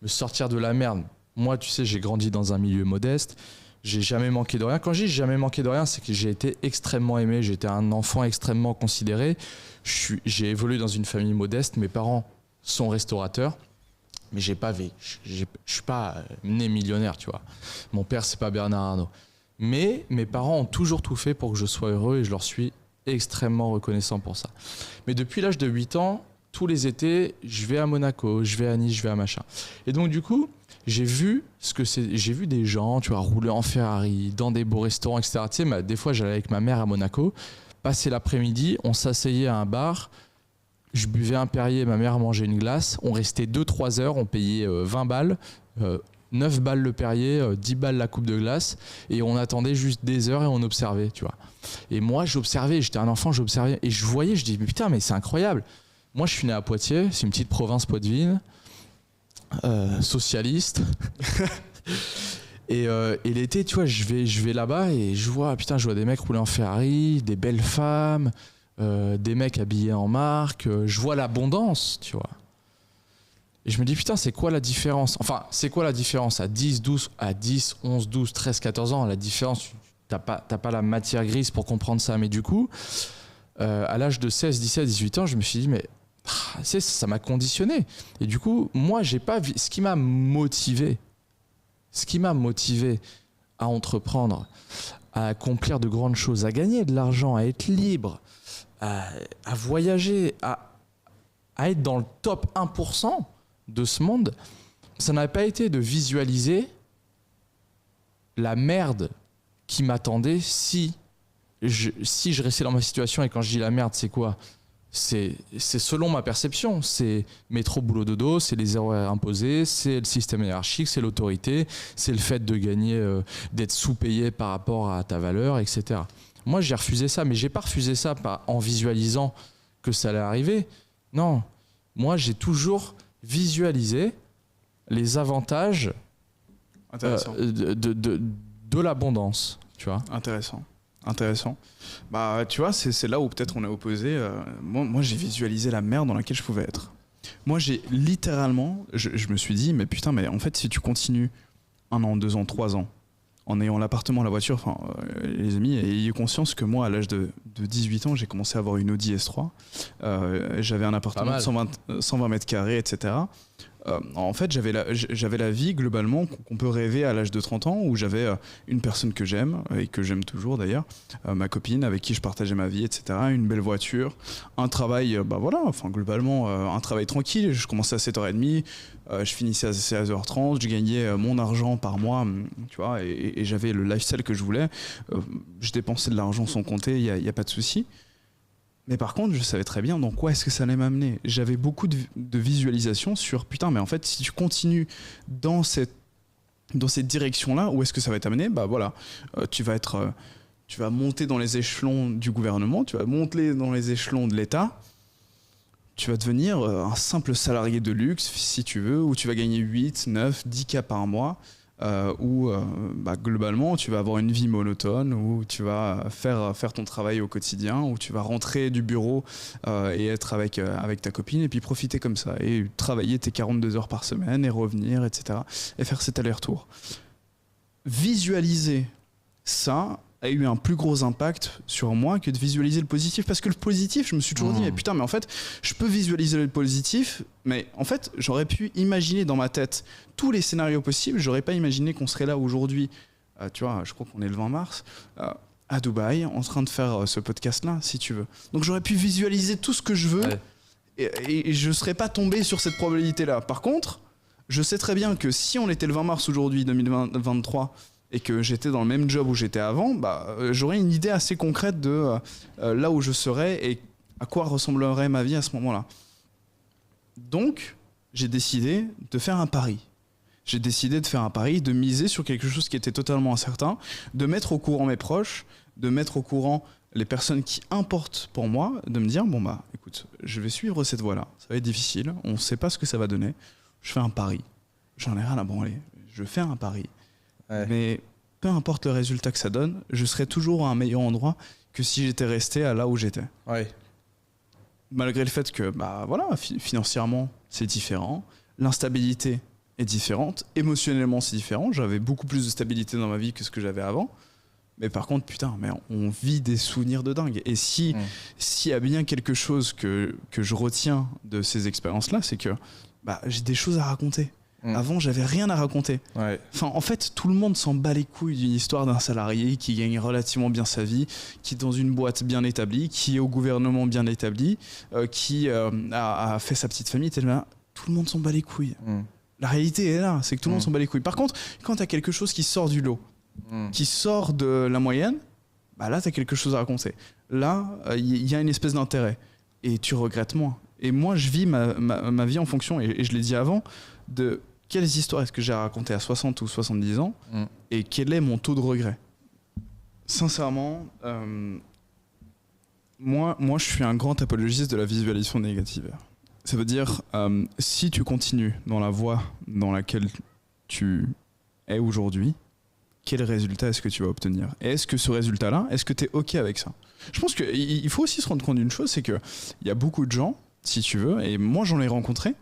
me sortir de la merde. Moi, tu sais, j'ai grandi dans un milieu modeste, j'ai jamais manqué de rien. Quand je dis jamais manqué de rien, c'est que j'ai été extrêmement aimé, j'étais un enfant extrêmement considéré. J'ai évolué dans une famille modeste, mes parents sont restaurateurs, mais je suis pas né millionnaire, tu vois. Mon père, c'est pas Bernard Arnault. Mais mes parents ont toujours tout fait pour que je sois heureux et je leur suis extrêmement reconnaissant pour ça. Mais depuis l'âge de 8 ans, tous les étés, je vais à Monaco, je vais à Nice, je vais à machin. Et donc du coup, j'ai vu des gens, tu vois, rouler en Ferrari, dans des beaux restaurants, etc. Tu sais, des fois, j'allais avec ma mère à Monaco, passer l'après-midi, on s'asseyait à un bar, je buvais un Perrier, ma mère mangeait une glace, on restait 2-3 heures, on payait 20 balles, 9 balles le Perrier, 10 balles la coupe de glace, et on attendait juste des heures et on observait, tu vois. Et moi, j'observais, j'étais un enfant, j'observais, et je voyais, je dis, mais putain, mais c'est incroyable. Moi, je suis né à Poitiers, c'est une petite province poitevine, socialiste. Et l'été, tu vois, je vais là-bas et je vois des mecs rouler en Ferrari, des belles femmes, des mecs habillés en marque, je vois l'abondance, tu vois. Et je me dis, putain, c'est quoi la différence ? Enfin, c'est quoi la différence à 10, 11, 12, 13, 14 ans ? La différence, t'as pas la matière grise pour comprendre ça. Mais du coup, à l'âge de 16, 17, 18 ans, je me suis dit, mais ça m'a conditionné. Et du coup, moi, ce qui m'a motivé à entreprendre, à accomplir de grandes choses, à gagner de l'argent, à être libre, à voyager, à être dans le top 1% de ce monde, ça n'a pas été de visualiser la merde qui m'attendait si je restais dans ma situation. Et quand je dis la merde, c'est quoi ? C'est selon ma perception, c'est métro boulot dodo, c'est les horaires imposés, c'est le système hiérarchique, c'est l'autorité, c'est le fait de gagner, d'être sous-payé par rapport à ta valeur, etc. Moi, j'ai refusé ça, mais j'ai pas refusé ça en visualisant que ça allait arriver. Non, moi, j'ai toujours visualisé les avantages de l'abondance, tu vois. Intéressant. Bah, tu vois, c'est là où peut-être on est opposés. Moi, j'ai visualisé la merde dans laquelle je pouvais être. Moi, j'ai littéralement, je me suis dit, mais putain, mais en fait, si tu continues 1 an, 2 ans, 3 ans, en ayant l'appartement, la voiture, les amis, ayez conscience que moi, à l'âge de 18 ans, j'ai commencé à avoir une Audi S3. J'avais un appartement de 120 mètres carrés, etc. En fait, j'avais la vie globalement qu'on peut rêver à l'âge de 30 ans, où j'avais une personne que j'aime, et que j'aime toujours d'ailleurs, ma copine avec qui je partageais ma vie, etc. Une belle voiture, un travail, globalement, un travail tranquille. Je commençais à 7h30, je finissais à 16h30, je gagnais mon argent par mois, tu vois, et j'avais le lifestyle que je voulais. Je dépensais de l'argent sans compter, il n'y a pas de souci. Mais par contre, je savais très bien dans quoi est-ce que ça allait m'amener. J'avais beaucoup de visualisation sur putain, mais en fait, si tu continues dans cette direction-là, où est-ce que ça va t'amener ? Bah voilà, tu vas monter dans les échelons du gouvernement, tu vas monter dans les échelons de l'État, tu vas devenir un simple salarié de luxe, si tu veux, où tu vas gagner 8, 9, 10K par mois, où globalement, tu vas avoir une vie monotone, où tu vas faire ton travail au quotidien, où tu vas rentrer du bureau et être avec ta copine, et puis profiter comme ça, et travailler tes 42 heures par semaine, et revenir, etc., et faire cet aller-retour. Visualiser ça a eu un plus gros impact sur moi que de visualiser le positif, parce que le positif, je me suis toujours dit mais putain, mais en fait je peux visualiser le positif, mais en fait j'aurais pu imaginer dans ma tête tous les scénarios possibles. J'aurais pas imaginé qu'on serait là aujourd'hui, tu vois, je crois qu'on est le 20 mars, à Dubaï, en train de faire ce podcast là, si tu veux. Donc j'aurais pu visualiser tout ce que je veux, et je serais pas tombé sur cette probabilité là. Par contre, je sais très bien que si on était le 20 mars aujourd'hui 2023 et que j'étais dans le même job où j'étais avant, j'aurais une idée assez concrète de là où je serais et à quoi ressemblerait ma vie à ce moment-là. Donc, j'ai décidé de faire un pari. J'ai décidé de faire un pari, de miser sur quelque chose qui était totalement incertain, de mettre au courant mes proches, de mettre au courant les personnes qui importent pour moi, de me dire, écoute, je vais suivre cette voie-là. Ça va être difficile, on ne sait pas ce que ça va donner. Je fais un pari. J'en ai rien à branler. Je fais un pari. Ouais. Mais peu importe le résultat que ça donne, je serai toujours à un meilleur endroit que si j'étais resté à là où j'étais. Ouais. Malgré le fait que financièrement, c'est différent. L'instabilité est différente. Émotionnellement, c'est différent. J'avais beaucoup plus de stabilité dans ma vie que ce que j'avais avant. Mais par contre, on vit des souvenirs de dingue. Et s'il y a bien quelque chose que je retiens de ces expériences-là, c'est que j'ai des choses à raconter. Avant, j'avais rien à raconter. Ouais. Enfin, en fait, tout le monde s'en bat les couilles d'une histoire d'un salarié qui gagne relativement bien sa vie, qui est dans une boîte bien établie, qui est au gouvernement bien établi, qui a fait sa petite famille. Tout le monde s'en bat les couilles. La réalité est là, c'est que tout le monde s'en bat les couilles. Par contre, quand tu as quelque chose qui sort du lot, qui sort de la moyenne, là, tu as quelque chose à raconter. Là, il y a une espèce d'intérêt. Et tu regrettes moins. Et moi, je vis ma vie en fonction, et je l'ai dit avant, de quelles histoires est-ce que j'ai à raconter à 60 ou 70 ans et quel est mon taux de regret. Sincèrement, moi, je suis un grand apologiste de la visualisation négative. Ça veut dire, si tu continues dans la voie dans laquelle tu es aujourd'hui, quel résultat est-ce que tu vas obtenir ? Et est-ce que ce résultat-là, est-ce que tu es OK avec ça ? Je pense qu'il faut aussi se rendre compte d'une chose, c'est qu'il y a beaucoup de gens, si tu veux, et moi j'en ai rencontré,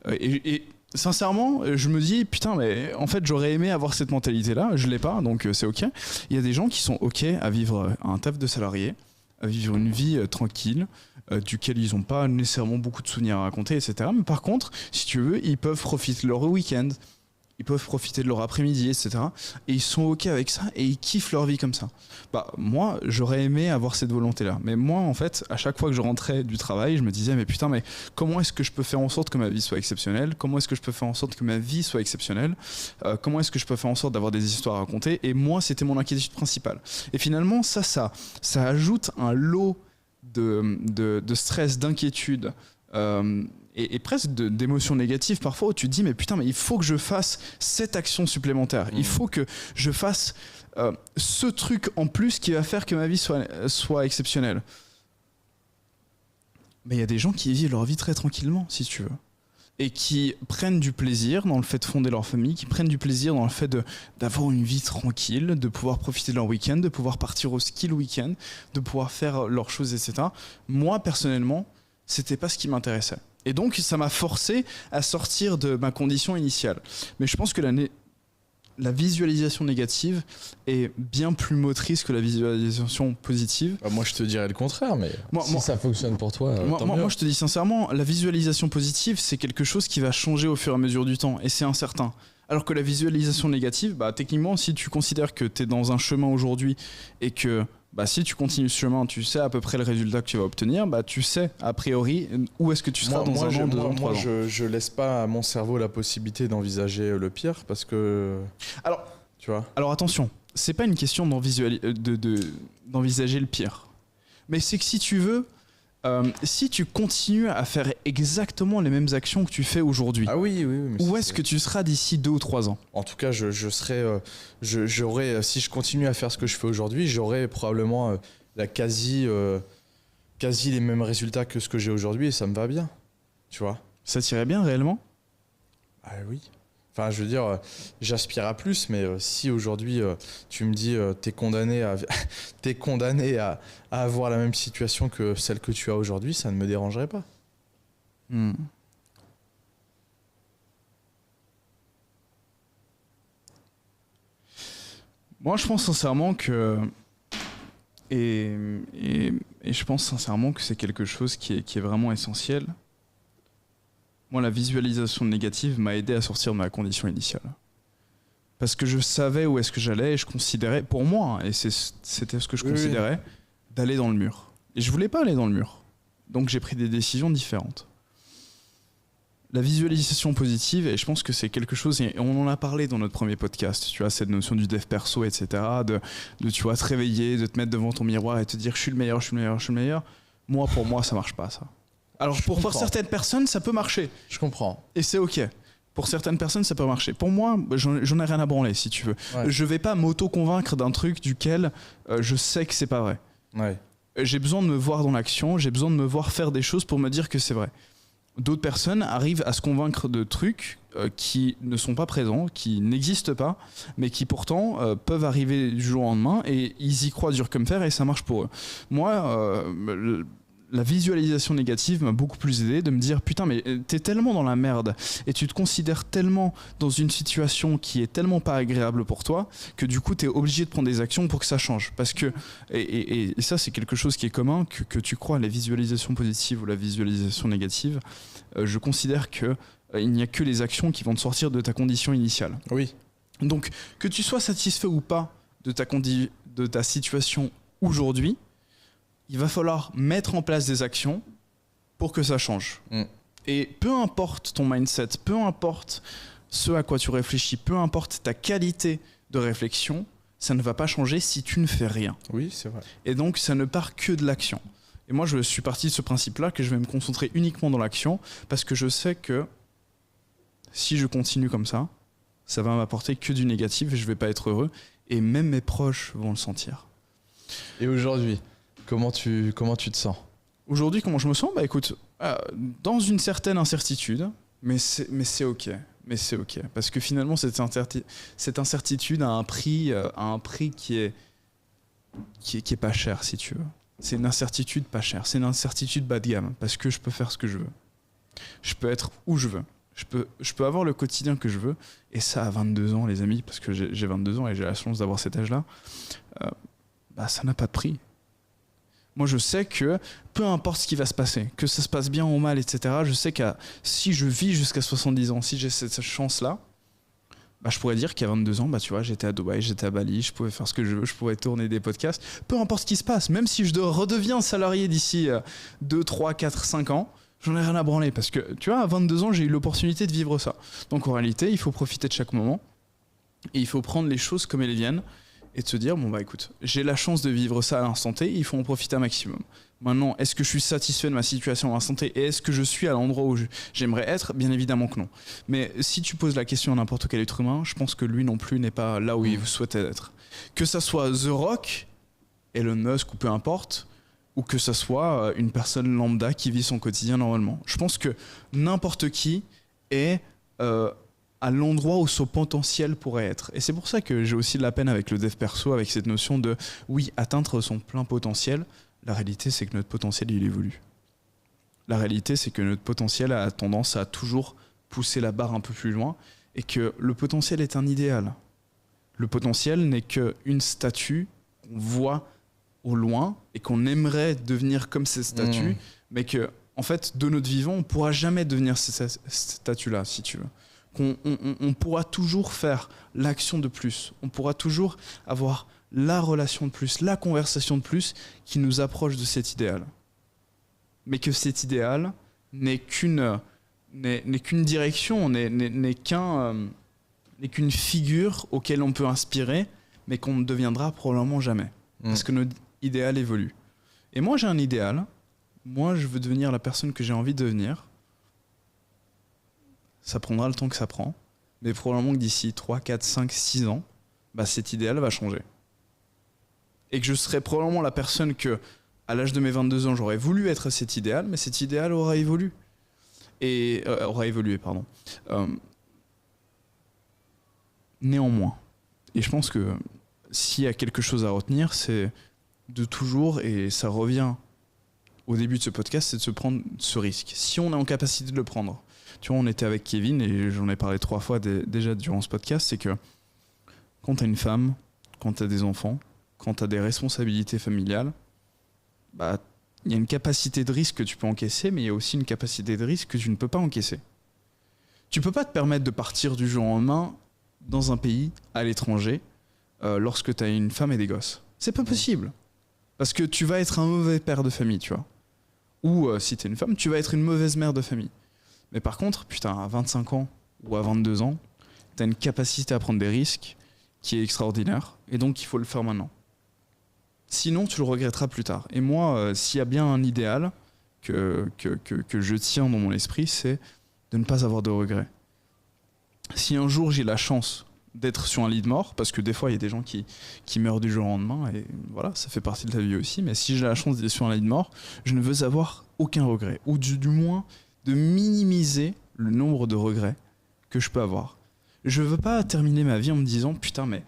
et sincèrement, je me dis, mais en fait, j'aurais aimé avoir cette mentalité-là, je l'ai pas, donc c'est OK. Il y a des gens qui sont OK à vivre un taf de salarié, à vivre une vie tranquille, duquel ils n'ont pas nécessairement beaucoup de souvenirs à raconter, etc. Mais par contre, si tu veux, ils peuvent profiter de leur week-end, ils peuvent profiter de leur après-midi, etc. Et ils sont OK avec ça et ils kiffent leur vie comme ça. Moi, j'aurais aimé avoir cette volonté-là. Mais moi, en fait, à chaque fois que je rentrais du travail, je me disais, mais comment est-ce que je peux faire en sorte que ma vie soit exceptionnelle ? Comment est-ce que je peux faire en sorte que ma vie soit exceptionnelle ? Comment est-ce que je peux faire en sorte d'avoir des histoires à raconter ? Et moi, c'était mon inquiétude principale. Et finalement, ça ajoute un lot de stress, d'inquiétude, et presque d'émotions négatives parfois, où tu te dis mais il faut que je fasse cette action supplémentaire, il faut que je fasse ce truc en plus qui va faire que ma vie soit exceptionnelle. Mais il y a des gens qui vivent leur vie très tranquillement, si tu veux, et qui prennent du plaisir dans le fait de fonder leur famille, qui prennent du plaisir dans le fait d'avoir une vie tranquille, de pouvoir profiter de leur week-end, de pouvoir partir au ski le week-end, de pouvoir faire leurs choses, etc. Moi, personnellement, c'était pas ce qui m'intéressait. Et donc, ça m'a forcé à sortir de ma condition initiale. Mais je pense que la visualisation négative est bien plus motrice que la visualisation positive. Moi, je te dirais le contraire, mais si ça fonctionne pour toi, tant mieux. Moi, je te dis sincèrement, la visualisation positive, c'est quelque chose qui va changer au fur et à mesure du temps, et c'est incertain. Alors que la visualisation négative, techniquement, si tu considères que tu es dans un chemin aujourd'hui et que si tu continues ce chemin, tu sais à peu près le résultat que tu vas obtenir, tu sais a priori où est-ce que tu seras dans un an, 2 ans, 3 ans. Je laisse pas à mon cerveau la possibilité d'envisager le pire parce que... Alors attention, c'est pas une question d'envisager le pire. Mais c'est que si tu veux, si tu continues à faire exactement les mêmes actions que tu fais aujourd'hui, où est-ce que tu seras d'ici 2 ou 3 ans ? En tout cas, j'aurais, si je continue à faire ce que je fais aujourd'hui, j'aurais probablement la quasi quasi les mêmes résultats que ce que j'ai aujourd'hui et ça me va bien. Tu vois? Ça t'irait bien réellement? Ah oui. Enfin, je veux dire, j'aspire à plus, mais si aujourd'hui tu me dis t'es condamné t'es condamné à avoir la même situation que celle que tu as aujourd'hui, ça ne me dérangerait pas. Hmm. Moi, je pense sincèrement que et je pense sincèrement que c'est quelque chose qui est vraiment essentiel. Moi, la visualisation négative m'a aidé à sortir de ma condition initiale. Parce que je savais où est-ce que j'allais et je considérais, pour moi, et c'était ce que je considérais, d'aller dans le mur. Et je voulais pas aller dans le mur. Donc j'ai pris des décisions différentes. La visualisation positive, et je pense que c'est quelque chose, et on en a parlé dans notre premier podcast, tu vois, cette notion du dev perso, etc., de tu vois, te réveiller, de te mettre devant ton miroir et te dire je suis le meilleur, je suis le meilleur, je suis le meilleur. Moi, pour moi, ça marche pas, ça. Alors pour certaines personnes, ça peut marcher. Je comprends. Et c'est ok. Pour certaines personnes, ça peut marcher. Pour moi, j'en ai rien à branler, si tu veux. Ouais. Je vais pas m'auto-convaincre d'un truc duquel je sais que c'est pas vrai. Ouais. J'ai besoin de me voir dans l'action, j'ai besoin de me voir faire des choses pour me dire que c'est vrai. D'autres personnes arrivent à se convaincre de trucs qui ne sont pas présents, qui n'existent pas, mais qui pourtant peuvent arriver du jour au lendemain et ils y croient dur comme fer et ça marche pour eux. Moi, la visualisation négative m'a beaucoup plus aidé de me dire putain mais t'es tellement dans la merde et tu te considères tellement dans une situation qui est tellement pas agréable pour toi que du coup t'es obligé de prendre des actions pour que ça change parce que et ça c'est quelque chose qui est commun que tu crois à la visualisation positive ou la visualisation négative. Je considère que il n'y a que les actions qui vont te sortir de ta condition initiale. Oui. Donc que tu sois satisfait ou pas de ta situation aujourd'hui, il va falloir mettre en place des actions pour que ça change. Et peu importe ton mindset, peu importe ce à quoi tu réfléchis, peu importe ta qualité de réflexion, ça ne va pas changer si tu ne fais rien. Oui, c'est vrai. Et donc, ça ne part que de l'action. Et moi, je suis parti de ce principe-là, que je vais me concentrer uniquement dans l'action, parce que je sais que si je continue comme ça, ça va m'apporter que du négatif et je ne vais pas être heureux. Et même mes proches vont le sentir. Et aujourd'hui ? Comment tu te sens? Aujourd'hui, comment je me sens? Bah écoute, dans une certaine incertitude, mais c'est ok. Mais c'est ok. Parce que finalement, cette incertitude a un prix qui est pas cher, si tu veux. C'est une incertitude pas chère. C'est une incertitude bas de gamme. Parce que je peux faire ce que je veux. Je peux être où je veux. Je peux avoir le quotidien que je veux. Et ça, à 22 ans, les amis, parce que j'ai 22 ans et j'ai la chance d'avoir cet âge-là, ça n'a pas de prix. Moi, je sais que peu importe ce qui va se passer, que ça se passe bien ou mal, etc., je sais que si je vis jusqu'à 70 ans, si j'ai cette chance-là, je pourrais dire qu'à 22 ans, tu vois, j'étais à Dubaï, j'étais à Bali, je pouvais faire ce que je veux, je pouvais tourner des podcasts. Peu importe ce qui se passe, même si je redeviens salarié d'ici 2, 3, 4, 5 ans, j'en ai rien à branler. Parce que, tu vois, à 22 ans, j'ai eu l'opportunité de vivre ça. Donc en réalité, il faut profiter de chaque moment et il faut prendre les choses comme elles viennent. Et de se dire, écoute, j'ai la chance de vivre ça à l'instant T, il faut en profiter un maximum. Maintenant, est-ce que je suis satisfait de ma situation à l'instant T et est-ce que je suis à l'endroit où j'aimerais être? Bien évidemment que non. Mais si tu poses la question à n'importe quel être humain, je pense que lui non plus n'est pas là où il souhaitait être. Que ça soit The Rock, Elon Musk ou peu importe, ou que ça soit une personne lambda qui vit son quotidien normalement. Je pense que n'importe qui est... à l'endroit où son potentiel pourrait être. Et c'est pour ça que j'ai aussi de la peine avec le dev perso, avec cette notion de, oui, atteindre son plein potentiel. La réalité, c'est que notre potentiel, il évolue. La réalité, c'est que notre potentiel a tendance à toujours pousser la barre un peu plus loin et que le potentiel est un idéal. Le potentiel n'est qu'une statue qu'on voit au loin et qu'on aimerait devenir comme cette statue, mais que, en fait, de notre vivant, on ne pourra jamais devenir cette statue-là, si tu veux. On pourra toujours faire l'action de plus, on pourra toujours avoir la relation de plus, la conversation de plus qui nous approche de cet idéal. Mais que cet idéal n'est qu'une direction, n'est qu'une figure auquel on peut inspirer, mais qu'on ne deviendra probablement jamais. Parce que notre idéal évolue. Et moi j'ai un idéal, moi je veux devenir la personne que j'ai envie de devenir. Ça prendra le temps que ça prend, mais probablement que d'ici 3, 4, 5, 6 ans, cet idéal va changer. Et que je serai probablement la personne que À l'âge de mes 22 ans, j'aurais voulu être cet idéal, mais cet idéal aura évolué. Néanmoins, et je pense que s'il y a quelque chose à retenir, c'est de toujours, et ça revient au début de ce podcast, c'est de se prendre ce risque. Si on est en capacité de le prendre. Tu vois, on était avec Kevin, et j'en ai parlé 3 fois déjà durant ce podcast, c'est que quand tu as une femme, quand tu as des enfants, quand tu as des responsabilités familiales, bah, il y a une capacité de risque que tu peux encaisser, mais il y a aussi une capacité de risque que tu ne peux pas encaisser. Tu peux pas te permettre de partir du jour au lendemain dans un pays, à l'étranger, lorsque tu as une femme et des gosses. C'est pas possible. Parce que tu vas être un mauvais père de famille, tu vois. Ou si tu es une femme, tu vas être une mauvaise mère de famille. Mais par contre, putain, à 25 ans ou à 22 ans, tu as une capacité à prendre des risques qui est extraordinaire. Et donc, il faut le faire maintenant. Sinon, tu le regretteras plus tard. Et moi, s'il y a bien un idéal que je tiens dans mon esprit, c'est de ne pas avoir de regrets. Si un jour j'ai la chance d'être sur un lit de mort, parce que des fois il y a des gens qui meurent du jour au lendemain, et voilà, ça fait partie de la vie aussi, mais si j'ai la chance d'être sur un lit de mort, je ne veux avoir aucun regret, ou du moins de minimiser le nombre de regrets que je peux avoir. Je veux pas terminer ma vie en me disant putain mais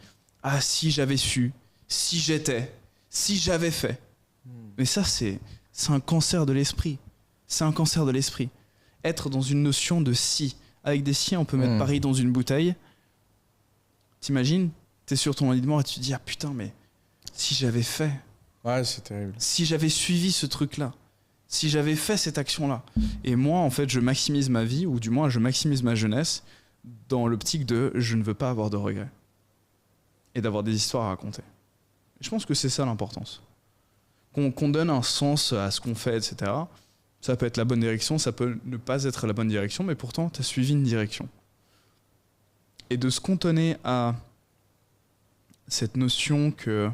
si j'avais su, si j'étais, si j'avais fait. Mais ça c'est un cancer de l'esprit. C'est un cancer de l'esprit. Être dans une notion de si. Avec des si, on peut mettre Paris dans une bouteille. T'imagines, t'es sur ton lit de mort et tu te dis ah putain mais si j'avais fait. Ouais, c'est terrible. Si j'avais suivi ce truc-là. Si j'avais fait cette action-là. Et moi en fait je maximise ma vie, ou du moins je maximise ma jeunesse dans l'optique de je ne veux pas avoir de regrets. Et d'avoir des histoires à raconter. Et je pense que c'est ça l'importance. Qu'on donne un sens à ce qu'on fait, etc. Ça peut être la bonne direction, ça peut ne pas être la bonne direction, mais pourtant, tu as suivi une direction. Et de se cantonner à cette notion que...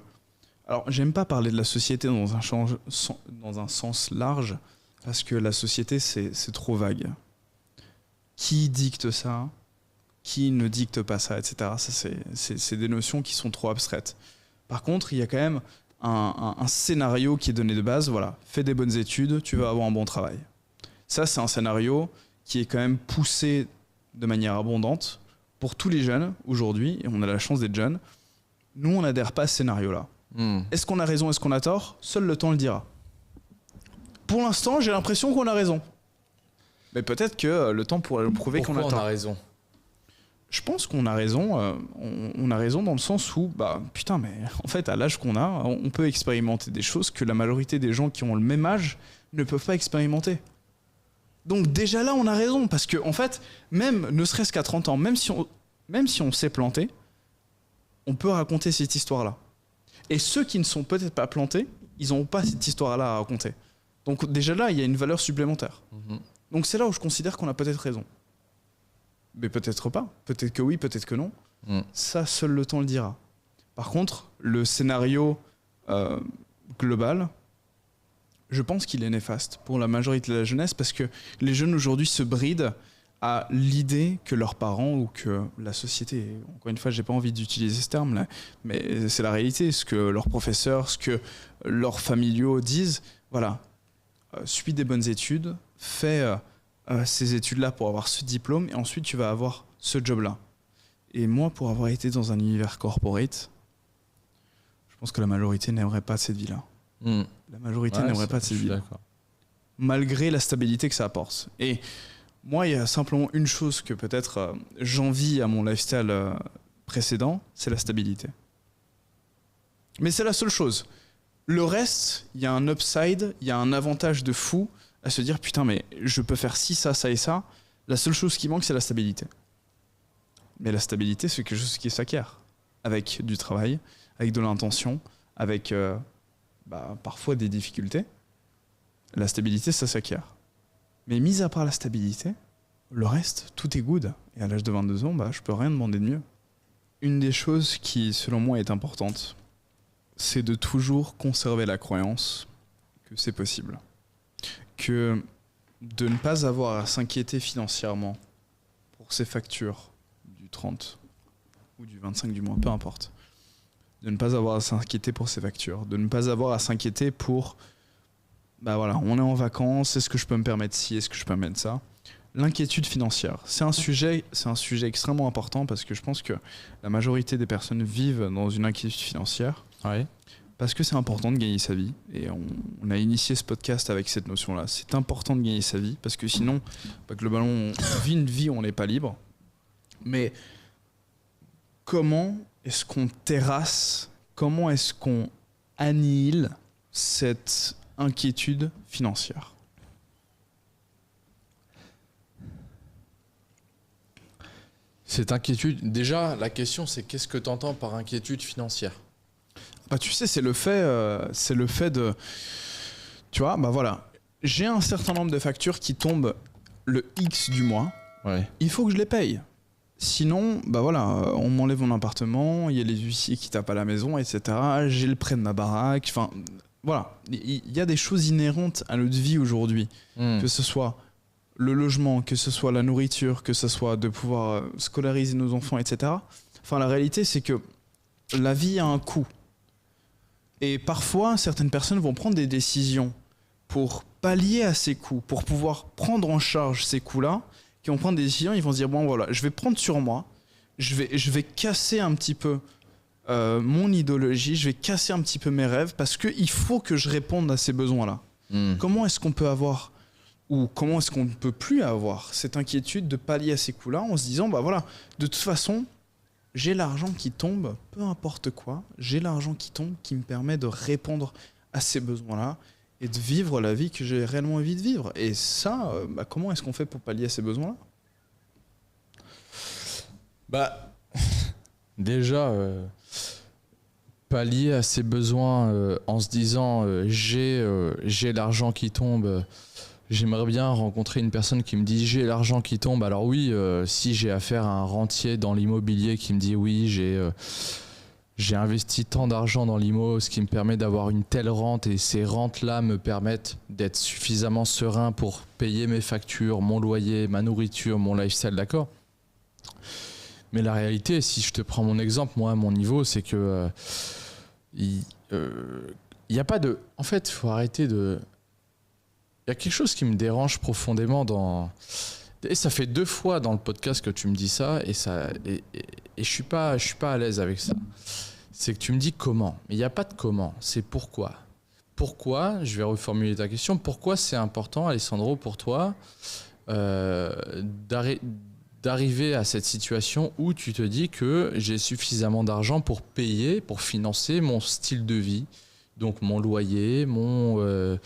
Alors, j'aime pas parler de la société dans un sens large, parce que la société, c'est trop vague. Qui dicte ça ? Qui ne dicte pas ça, etc. Ça, c'est des notions qui sont trop abstraites. Par contre, il y a quand même un scénario qui est donné de base, voilà, fais des bonnes études, tu vas avoir un bon travail. Ça, c'est un scénario qui est quand même poussé de manière abondante pour tous les jeunes aujourd'hui, et on a la chance d'être jeunes. Nous, on n'adhère pas à ce scénario-là. Est-ce qu'on a raison, est-ce qu'on a tort ? Seul le temps le dira. Pour l'instant, j'ai l'impression qu'on a raison. Mais peut-être que le temps pourrait prouver qu'on a tort. Pourquoi on a raison ? Je pense qu'on a raison, on a raison dans le sens où, putain, mais en fait, à l'âge qu'on a, on peut expérimenter des choses que la majorité des gens qui ont le même âge ne peuvent pas expérimenter. Donc déjà là, on a raison, parce que en fait, même ne serait-ce qu'à 30 ans, même si on s'est planté, on peut raconter cette histoire-là. Et ceux qui ne sont peut-être pas plantés, ils n'auront pas cette histoire-là à raconter. Donc déjà là, il y a une valeur supplémentaire. Donc c'est là où je considère qu'on a peut-être raison. Mais peut-être pas. Peut-être que oui, peut-être que non. Ça, seul le temps le dira. Par contre, le scénario global, je pense qu'il est néfaste pour la majorité de la jeunesse, parce que les jeunes aujourd'hui se brident à l'idée que leurs parents ou que la société, encore une fois, j'ai pas envie d'utiliser ce terme là, mais c'est la réalité, ce que leurs professeurs, ce que leurs familiaux disent, voilà, suis des bonnes études, fais ces études-là pour avoir ce diplôme, et ensuite tu vas avoir ce job-là. Et moi, pour avoir été dans un univers corporate, je pense que la majorité n'aimerait pas cette vie-là. La majorité n'aimerait pas cette vie-là. Malgré la stabilité que ça apporte. Et moi, il y a simplement une chose que peut-être j'envie à mon lifestyle précédent, c'est la stabilité. Mais c'est la seule chose. Le reste, il y a un upside, il y a un avantage de fou à se dire putain mais je peux faire ci, ça, ça et ça. La seule chose qui manque, c'est la stabilité. Mais la stabilité, c'est quelque chose qui s'acquiert avec du travail, avec de l'intention, avec parfois des difficultés. La stabilité, ça s'acquiert. Mais mis à part la stabilité, le reste, tout est good. Et à l'âge de 22 ans, je peux rien demander de mieux. Une des choses qui, selon moi, est importante, c'est de toujours conserver la croyance que c'est possible. Que de ne pas avoir à s'inquiéter financièrement pour ses factures du 30 ou du 25 du mois, peu importe. De ne pas avoir à s'inquiéter pour ses factures. De ne pas avoir à s'inquiéter pour bah voilà, on est en vacances, est-ce que je peux me permettre ci, est-ce que je peux me permettre ça? L'inquiétude financière, c'est un sujet extrêmement important parce que je pense que la majorité des personnes vivent dans une inquiétude financière. Ouais. Parce que c'est important de gagner sa vie. Et on a initié ce podcast avec cette notion-là. C'est important de gagner sa vie parce que sinon, globalement, on vit une vie où on n'est pas libre. Mais comment est-ce qu'on terrasse, comment est-ce qu'on annihile cette inquiétude financière? Cette inquiétude, déjà, la question c'est qu'est-ce que tu entends par inquiétude financière? Tu sais, c'est le fait de... Tu vois, voilà. J'ai un certain nombre de factures qui tombent le X du mois. Ouais. Il faut que je les paye. Sinon, voilà, on m'enlève mon appartement, il y a les huissiers qui tapent à la maison, etc. J'ai le prêt de ma baraque. Enfin, voilà. Il y a des choses inhérentes à notre vie aujourd'hui. Que ce soit le logement, que ce soit la nourriture, que ce soit de pouvoir scolariser nos enfants, etc. Enfin, la réalité, c'est que la vie a un coût. Et parfois, certaines personnes vont prendre des décisions pour pallier à ces coûts, pour pouvoir prendre en charge ces coûts-là, qui vont prendre des décisions, ils vont se dire, bon voilà, je vais prendre sur moi, je vais casser un petit peu mon idéologie, je vais casser un petit peu mes rêves, parce qu'il faut que je réponde à ces besoins-là. Comment est-ce qu'on peut avoir, ou comment est-ce qu'on ne peut plus avoir cette inquiétude de pallier à ces coûts-là, en se disant, voilà, de toute façon, j'ai l'argent qui tombe, peu importe quoi, j'ai l'argent qui tombe qui me permet de répondre à ces besoins-là et de vivre la vie que j'ai réellement envie de vivre. Et ça, comment est-ce qu'on fait pour pallier à ces besoins-là? Déjà, pallier à ces besoins en se disant j'ai l'argent qui tombe. J'aimerais bien rencontrer une personne qui me dit j'ai l'argent qui tombe. Alors oui, si j'ai affaire à un rentier dans l'immobilier qui me dit oui, j'ai investi tant d'argent dans l'immo, ce qui me permet d'avoir une telle rente et ces rentes-là me permettent d'être suffisamment serein pour payer mes factures, mon loyer, ma nourriture, mon lifestyle, d'accord. Mais la réalité, si je te prends mon exemple, moi à mon niveau, c'est que il y a pas de... En fait, il faut arrêter de... Il y a quelque chose qui me dérange profondément dans... Et ça fait 2 fois dans le podcast que tu me dis ça et je suis pas à l'aise avec ça. C'est que tu me dis comment. Mais il n'y a pas de comment, c'est pourquoi. Pourquoi, je vais reformuler ta question, pourquoi c'est important, Alessandro, pour toi, d'arriver à cette situation où tu te dis que j'ai suffisamment d'argent pour payer, pour financer mon style de vie. Donc mon loyer, mes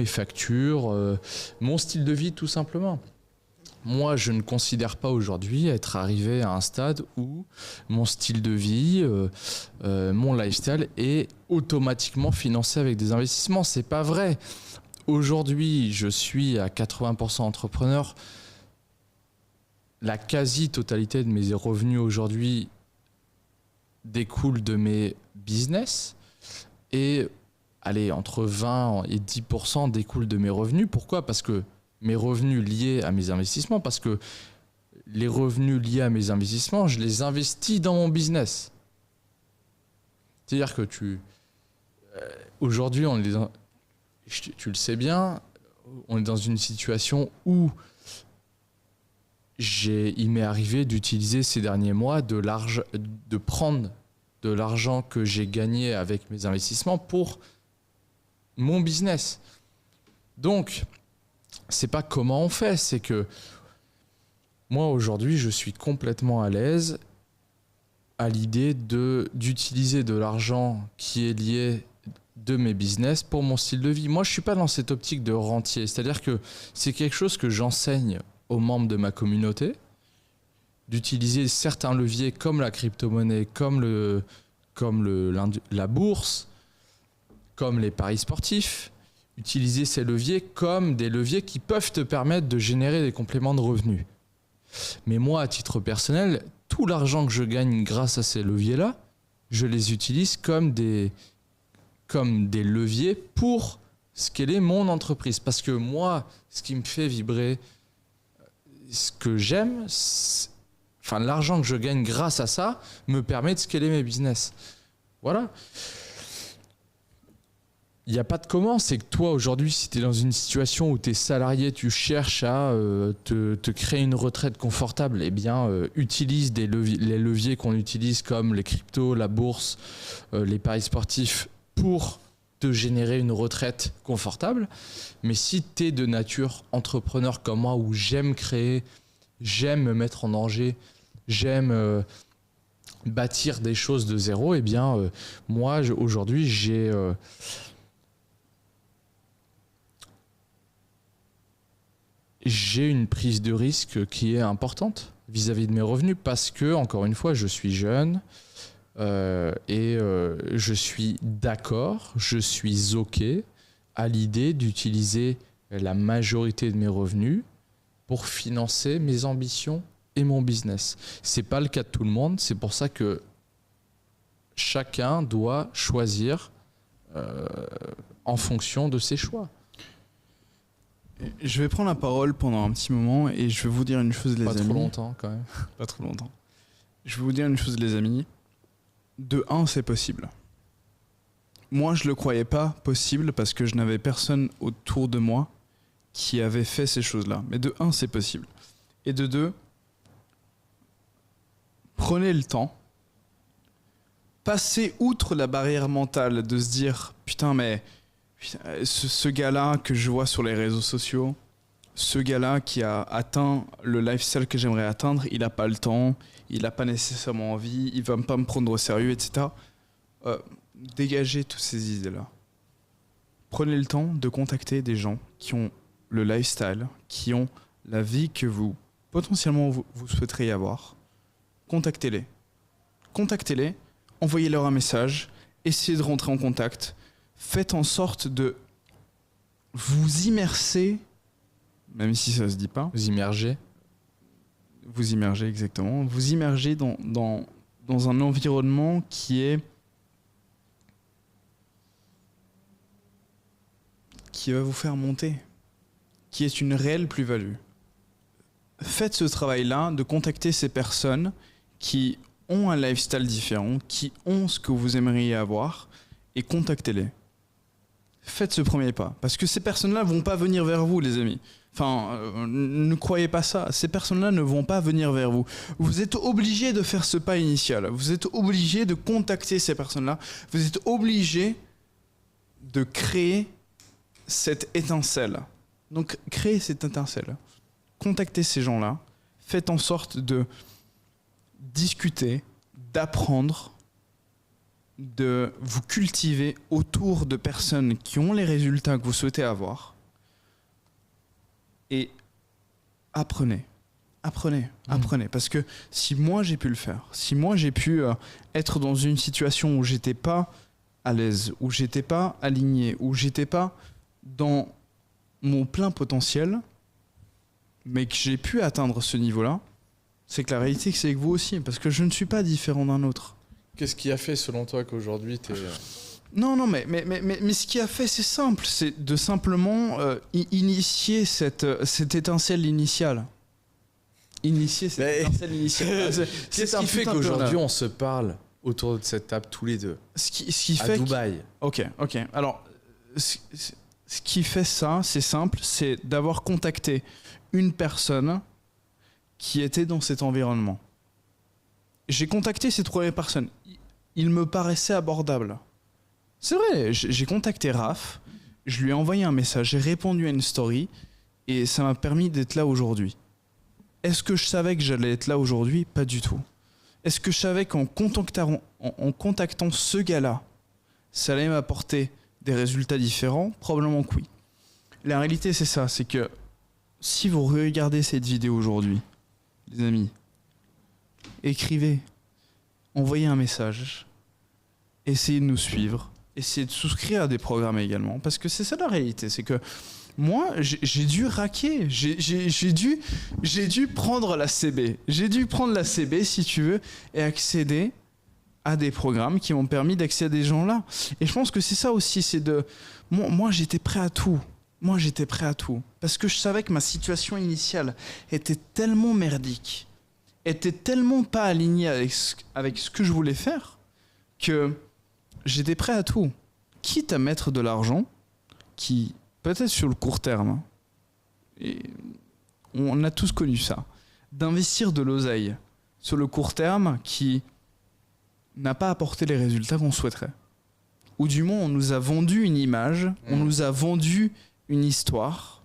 factures, mon style de vie tout simplement. Moi, je ne considère pas aujourd'hui être arrivé à un stade où mon style de vie, mon lifestyle est automatiquement financé avec des investissements. C'est pas vrai. Aujourd'hui, je suis à 80% entrepreneur. La quasi-totalité de mes revenus aujourd'hui découle de mes business et entre 20 et 10% découlent de mes revenus. Pourquoi ? Parce que mes revenus liés à mes investissements, parce que les revenus liés à mes investissements, je les investis dans mon business. C'est-à-dire que aujourd'hui, tu le sais bien, on est dans une situation où il m'est arrivé d'utiliser ces derniers mois de prendre de l'argent que j'ai gagné avec mes investissements pour mon business. Donc, c'est pas comment on fait, c'est que moi aujourd'hui, je suis complètement à l'aise à l'idée d'utiliser de l'argent qui est lié de mes business pour mon style de vie. Moi, je suis pas dans cette optique de rentier, c'est-à-dire que c'est quelque chose que j'enseigne aux membres de ma communauté, d'utiliser certains leviers comme la crypto-monnaie, comme la bourse, comme les paris sportifs, utiliser ces leviers comme des leviers qui peuvent te permettre de générer des compléments de revenus. Mais moi, à titre personnel, tout l'argent que je gagne grâce à ces leviers-là, je les utilise comme des leviers pour scaler mon entreprise. Parce que moi, ce qui me fait vibrer, ce que j'aime, l'argent que je gagne grâce à ça me permet de scaler mes business. Voilà. Il n'y a pas de comment, c'est que toi aujourd'hui, si tu es dans une situation où tu es salarié, tu cherches à te créer une retraite confortable, eh bien utilise les leviers qu'on utilise comme les cryptos, la bourse, les paris sportifs pour te générer une retraite confortable. Mais si tu es de nature entrepreneur comme moi, où j'aime créer, j'aime me mettre en danger, j'aime bâtir des choses de zéro, eh bien moi aujourd'hui j'ai une prise de risque qui est importante vis-à-vis de mes revenus parce que, encore une fois, je suis jeune et je suis d'accord, je suis OK à l'idée d'utiliser la majorité de mes revenus pour financer mes ambitions et mon business. C'est pas le cas de tout le monde, c'est pour ça que chacun doit choisir en fonction de ses choix. Je vais prendre la parole pendant un petit moment et je vais vous dire une chose, les amis. Pas trop longtemps, quand même. Pas trop longtemps. Je vais vous dire une chose, les amis. De un, c'est possible. Moi, je le croyais pas possible parce que je n'avais personne autour de moi qui avait fait ces choses-là. Mais de un, c'est possible. Et de deux, prenez le temps. Passez outre la barrière mentale de se dire « Putain, mais... » Ce gars-là que je vois sur les réseaux sociaux, ce gars-là qui a atteint le lifestyle que j'aimerais atteindre, il n'a pas le temps, il n'a pas nécessairement envie, il ne va pas me prendre au sérieux, etc. Dégagez toutes ces idées-là. Prenez le temps de contacter des gens qui ont le lifestyle, qui ont la vie que vous, potentiellement, vous souhaiteriez avoir. Contactez-les. Contactez-les, envoyez-leur un message, essayez de rentrer en contact. Faites en sorte de vous immerser, même si ça ne se dit pas. Vous immergez. Vous immergez, exactement. Vous immergez dans un environnement qui va vous faire monter, qui est une réelle plus-value. Faites ce travail-là de contacter ces personnes qui ont un lifestyle différent, qui ont ce que vous aimeriez avoir, et contactez-les. Faites ce premier pas, parce que ces personnes-là vont pas venir vers vous, les amis. Enfin, ne croyez pas ça. Ces personnes-là ne vont pas venir vers vous. Vous êtes obligé de faire ce pas initial. Vous êtes obligé de contacter ces personnes-là. Vous êtes obligé de créer cette étincelle. Donc, créez cette étincelle. Contactez ces gens-là. Faites en sorte de discuter, d'apprendre, de vous cultiver autour de personnes qui ont les résultats que vous souhaitez avoir. Et apprenez. Parce que si moi j'ai pu le faire, si moi j'ai pu être dans une situation où j'étais pas à l'aise, où j'étais pas aligné, où j'étais pas dans mon plein potentiel, mais que j'ai pu atteindre ce niveau-là, c'est que la réalité c'est que vous aussi, parce que je ne suis pas différent d'un autre. Qu'est-ce qui a fait selon toi qu'aujourd'hui t'es... Non, mais ce qui a fait, c'est simple, c'est de simplement initier cette étincelle initiale. Qu'est-ce qui fait qu'aujourd'hui on se parle autour de cette table tous les deux ce qui fait Dubaï. Ok. Alors, ce qui fait ça, c'est simple, c'est d'avoir contacté une personne qui était dans cet environnement. J'ai contacté cette première personne. Il me paraissait abordable. C'est vrai, j'ai contacté Raph, je lui ai envoyé un message, j'ai répondu à une story et ça m'a permis d'être là aujourd'hui. Est-ce que je savais que j'allais être là aujourd'hui ? Pas du tout. Est-ce que je savais qu'en contactant ce gars-là, ça allait m'apporter des résultats différents ? Probablement que oui. La réalité, c'est ça, c'est que si vous regardez cette vidéo aujourd'hui, les amis, écrivez, envoyez un message, essayez de nous suivre, essayez de souscrire à des programmes également, parce que c'est ça la réalité, c'est que moi, j'ai dû raquer, j'ai dû prendre la CB. J'ai dû prendre la CB, si tu veux, et accéder à des programmes qui m'ont permis d'accéder à des gens là. Et je pense que c'est ça aussi, c'est de... Moi, j'étais prêt à tout. Parce que je savais que ma situation initiale était tellement merdique, était tellement pas alignée avec ce que je voulais faire, que j'étais prêt à tout. quitte à mettre de l'argent qui, peut-être sur le court terme, et on a tous connu ça, d'investir de l'oseille sur le court terme qui n'a pas apporté les résultats qu'on souhaiterait. Ou du moins, on nous a vendu une image, on nous a vendu une histoire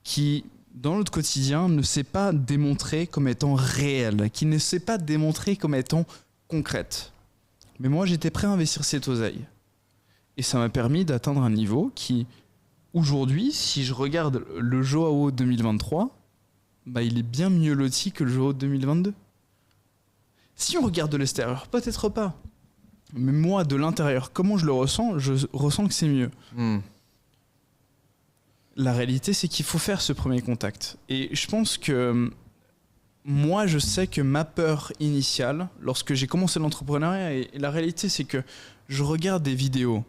qui, dans notre quotidien, ne s'est pas démontrée comme étant réelle, qui ne s'est pas démontrée comme étant concrète. Mais moi, j'étais prêt à investir cette oseille. Et ça m'a permis d'atteindre un niveau qui, aujourd'hui, si je regarde le Joao 2023, bah, il est bien mieux loti que le Joao 2022. Si on regarde de l'extérieur, peut-être pas. Mais moi, de l'intérieur, comment je le ressens ? Je ressens que c'est mieux. La réalité, c'est qu'il faut faire ce premier contact. Et je pense que moi, je sais que ma peur initiale, lorsque j'ai commencé l'entrepreneuriat, et la réalité, c'est que je regarde des vidéos,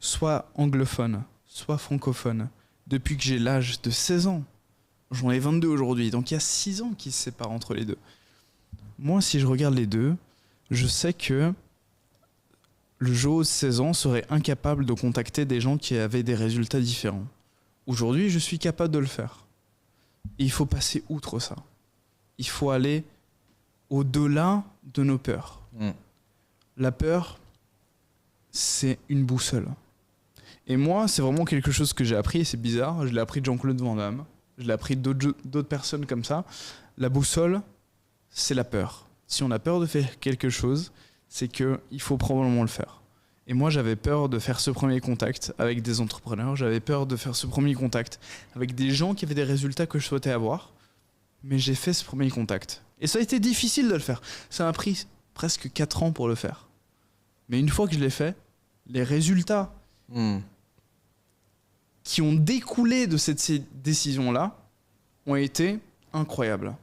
soit anglophones, soit francophones, depuis que j'ai l'âge de 16 ans. J'en ai 22 aujourd'hui, donc il y a 6 ans qui se séparent entre les deux. Moi, si je regarde les deux, je sais que le Joao de 16 ans serait incapable de contacter des gens qui avaient des résultats différents. Aujourd'hui, je suis capable de le faire. Et il faut passer outre ça. Il faut aller au-delà de nos peurs. La peur, c'est une boussole. Et moi, c'est vraiment quelque chose que j'ai appris, et c'est bizarre, je l'ai appris de Jean-Claude Van Damme, je l'ai appris d'autres personnes comme ça. La boussole, c'est la peur. Si on a peur de faire quelque chose, c'est qu'il faut probablement le faire. Et moi, j'avais peur de faire ce premier contact avec des entrepreneurs, j'avais peur de faire ce premier contact avec des gens qui avaient des résultats que je souhaitais avoir, mais j'ai fait ce premier contact. Et ça a été difficile de le faire. Ça m'a pris presque 4 ans pour le faire. Mais une fois que je l'ai fait, les résultats qui ont découlé de cette décision-là ont été incroyables.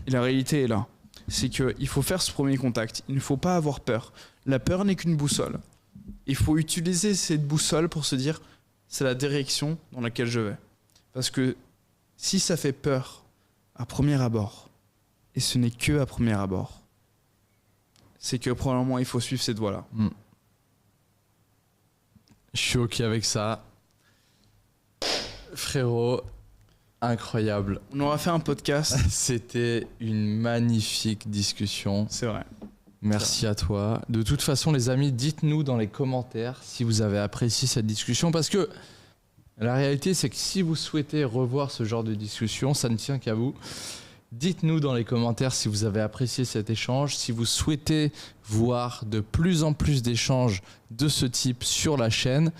Et la réalité est là. C'est qu'il faut faire ce premier contact. Il ne faut pas avoir peur. La peur n'est qu'une boussole. Il faut utiliser cette boussole pour se dire c'est la direction dans laquelle je vais. Parce que si ça fait peur à premier abord, et ce n'est que à premier abord, c'est que probablement il faut suivre cette voie-là. Je suis OK avec ça. Frérot, incroyable. On aura fait un podcast. C'était une magnifique discussion. C'est vrai. Merci à toi. De toute façon, les amis, dites-nous dans les commentaires si vous avez apprécié cette discussion. Parce que la réalité, c'est que si vous souhaitez revoir ce genre de discussion, ça ne tient qu'à vous. Dites-nous dans les commentaires si vous avez apprécié cet échange, si vous souhaitez voir de plus en plus d'échanges de ce type sur la chaîne.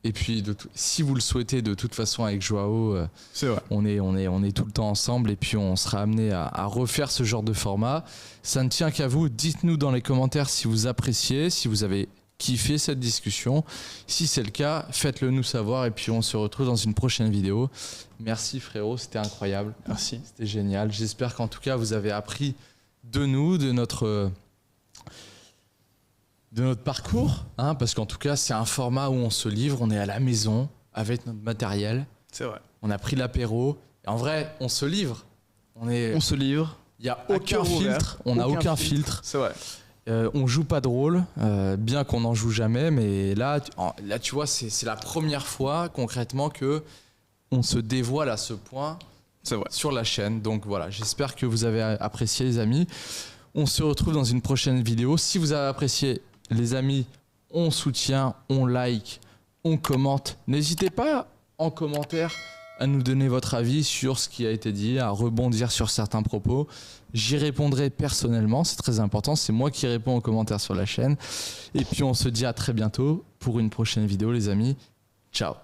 Et puis, si vous le souhaitez, de toute façon, avec Joao, c'est vrai. on est tout le temps ensemble et puis on sera amené à refaire ce genre de format. Ça ne tient qu'à vous. Dites-nous dans les commentaires si vous appréciez, si vous avez kiffé cette discussion. Si c'est le cas, faites-le nous savoir et puis on se retrouve dans une prochaine vidéo. Merci frérot, c'était incroyable. Merci. C'était génial. J'espère qu'en tout cas, vous avez appris de nous, de notre parcours, hein, parce qu'en tout cas, c'est un format où on se livre, on est à la maison avec notre matériel. C'est vrai. On a pris l'apéro. Et en vrai, on se livre. On se livre. Il n'y a aucun filtre. On n'a aucun filtre. C'est vrai. On joue pas de rôle, bien qu'on n'en joue jamais, mais là, tu vois, c'est la première fois concrètement que on se dévoile à ce point sur la chaîne. Donc voilà, j'espère que vous avez apprécié les amis. On se retrouve dans une prochaine vidéo. Si vous avez apprécié les amis, on soutient, on like, on commente. N'hésitez pas en commentaire à nous donner votre avis sur ce qui a été dit, à rebondir sur certains propos. J'y répondrai personnellement, c'est très important. C'est moi qui réponds aux commentaires sur la chaîne. Et puis on se dit à très bientôt pour une prochaine vidéo les amis. Ciao.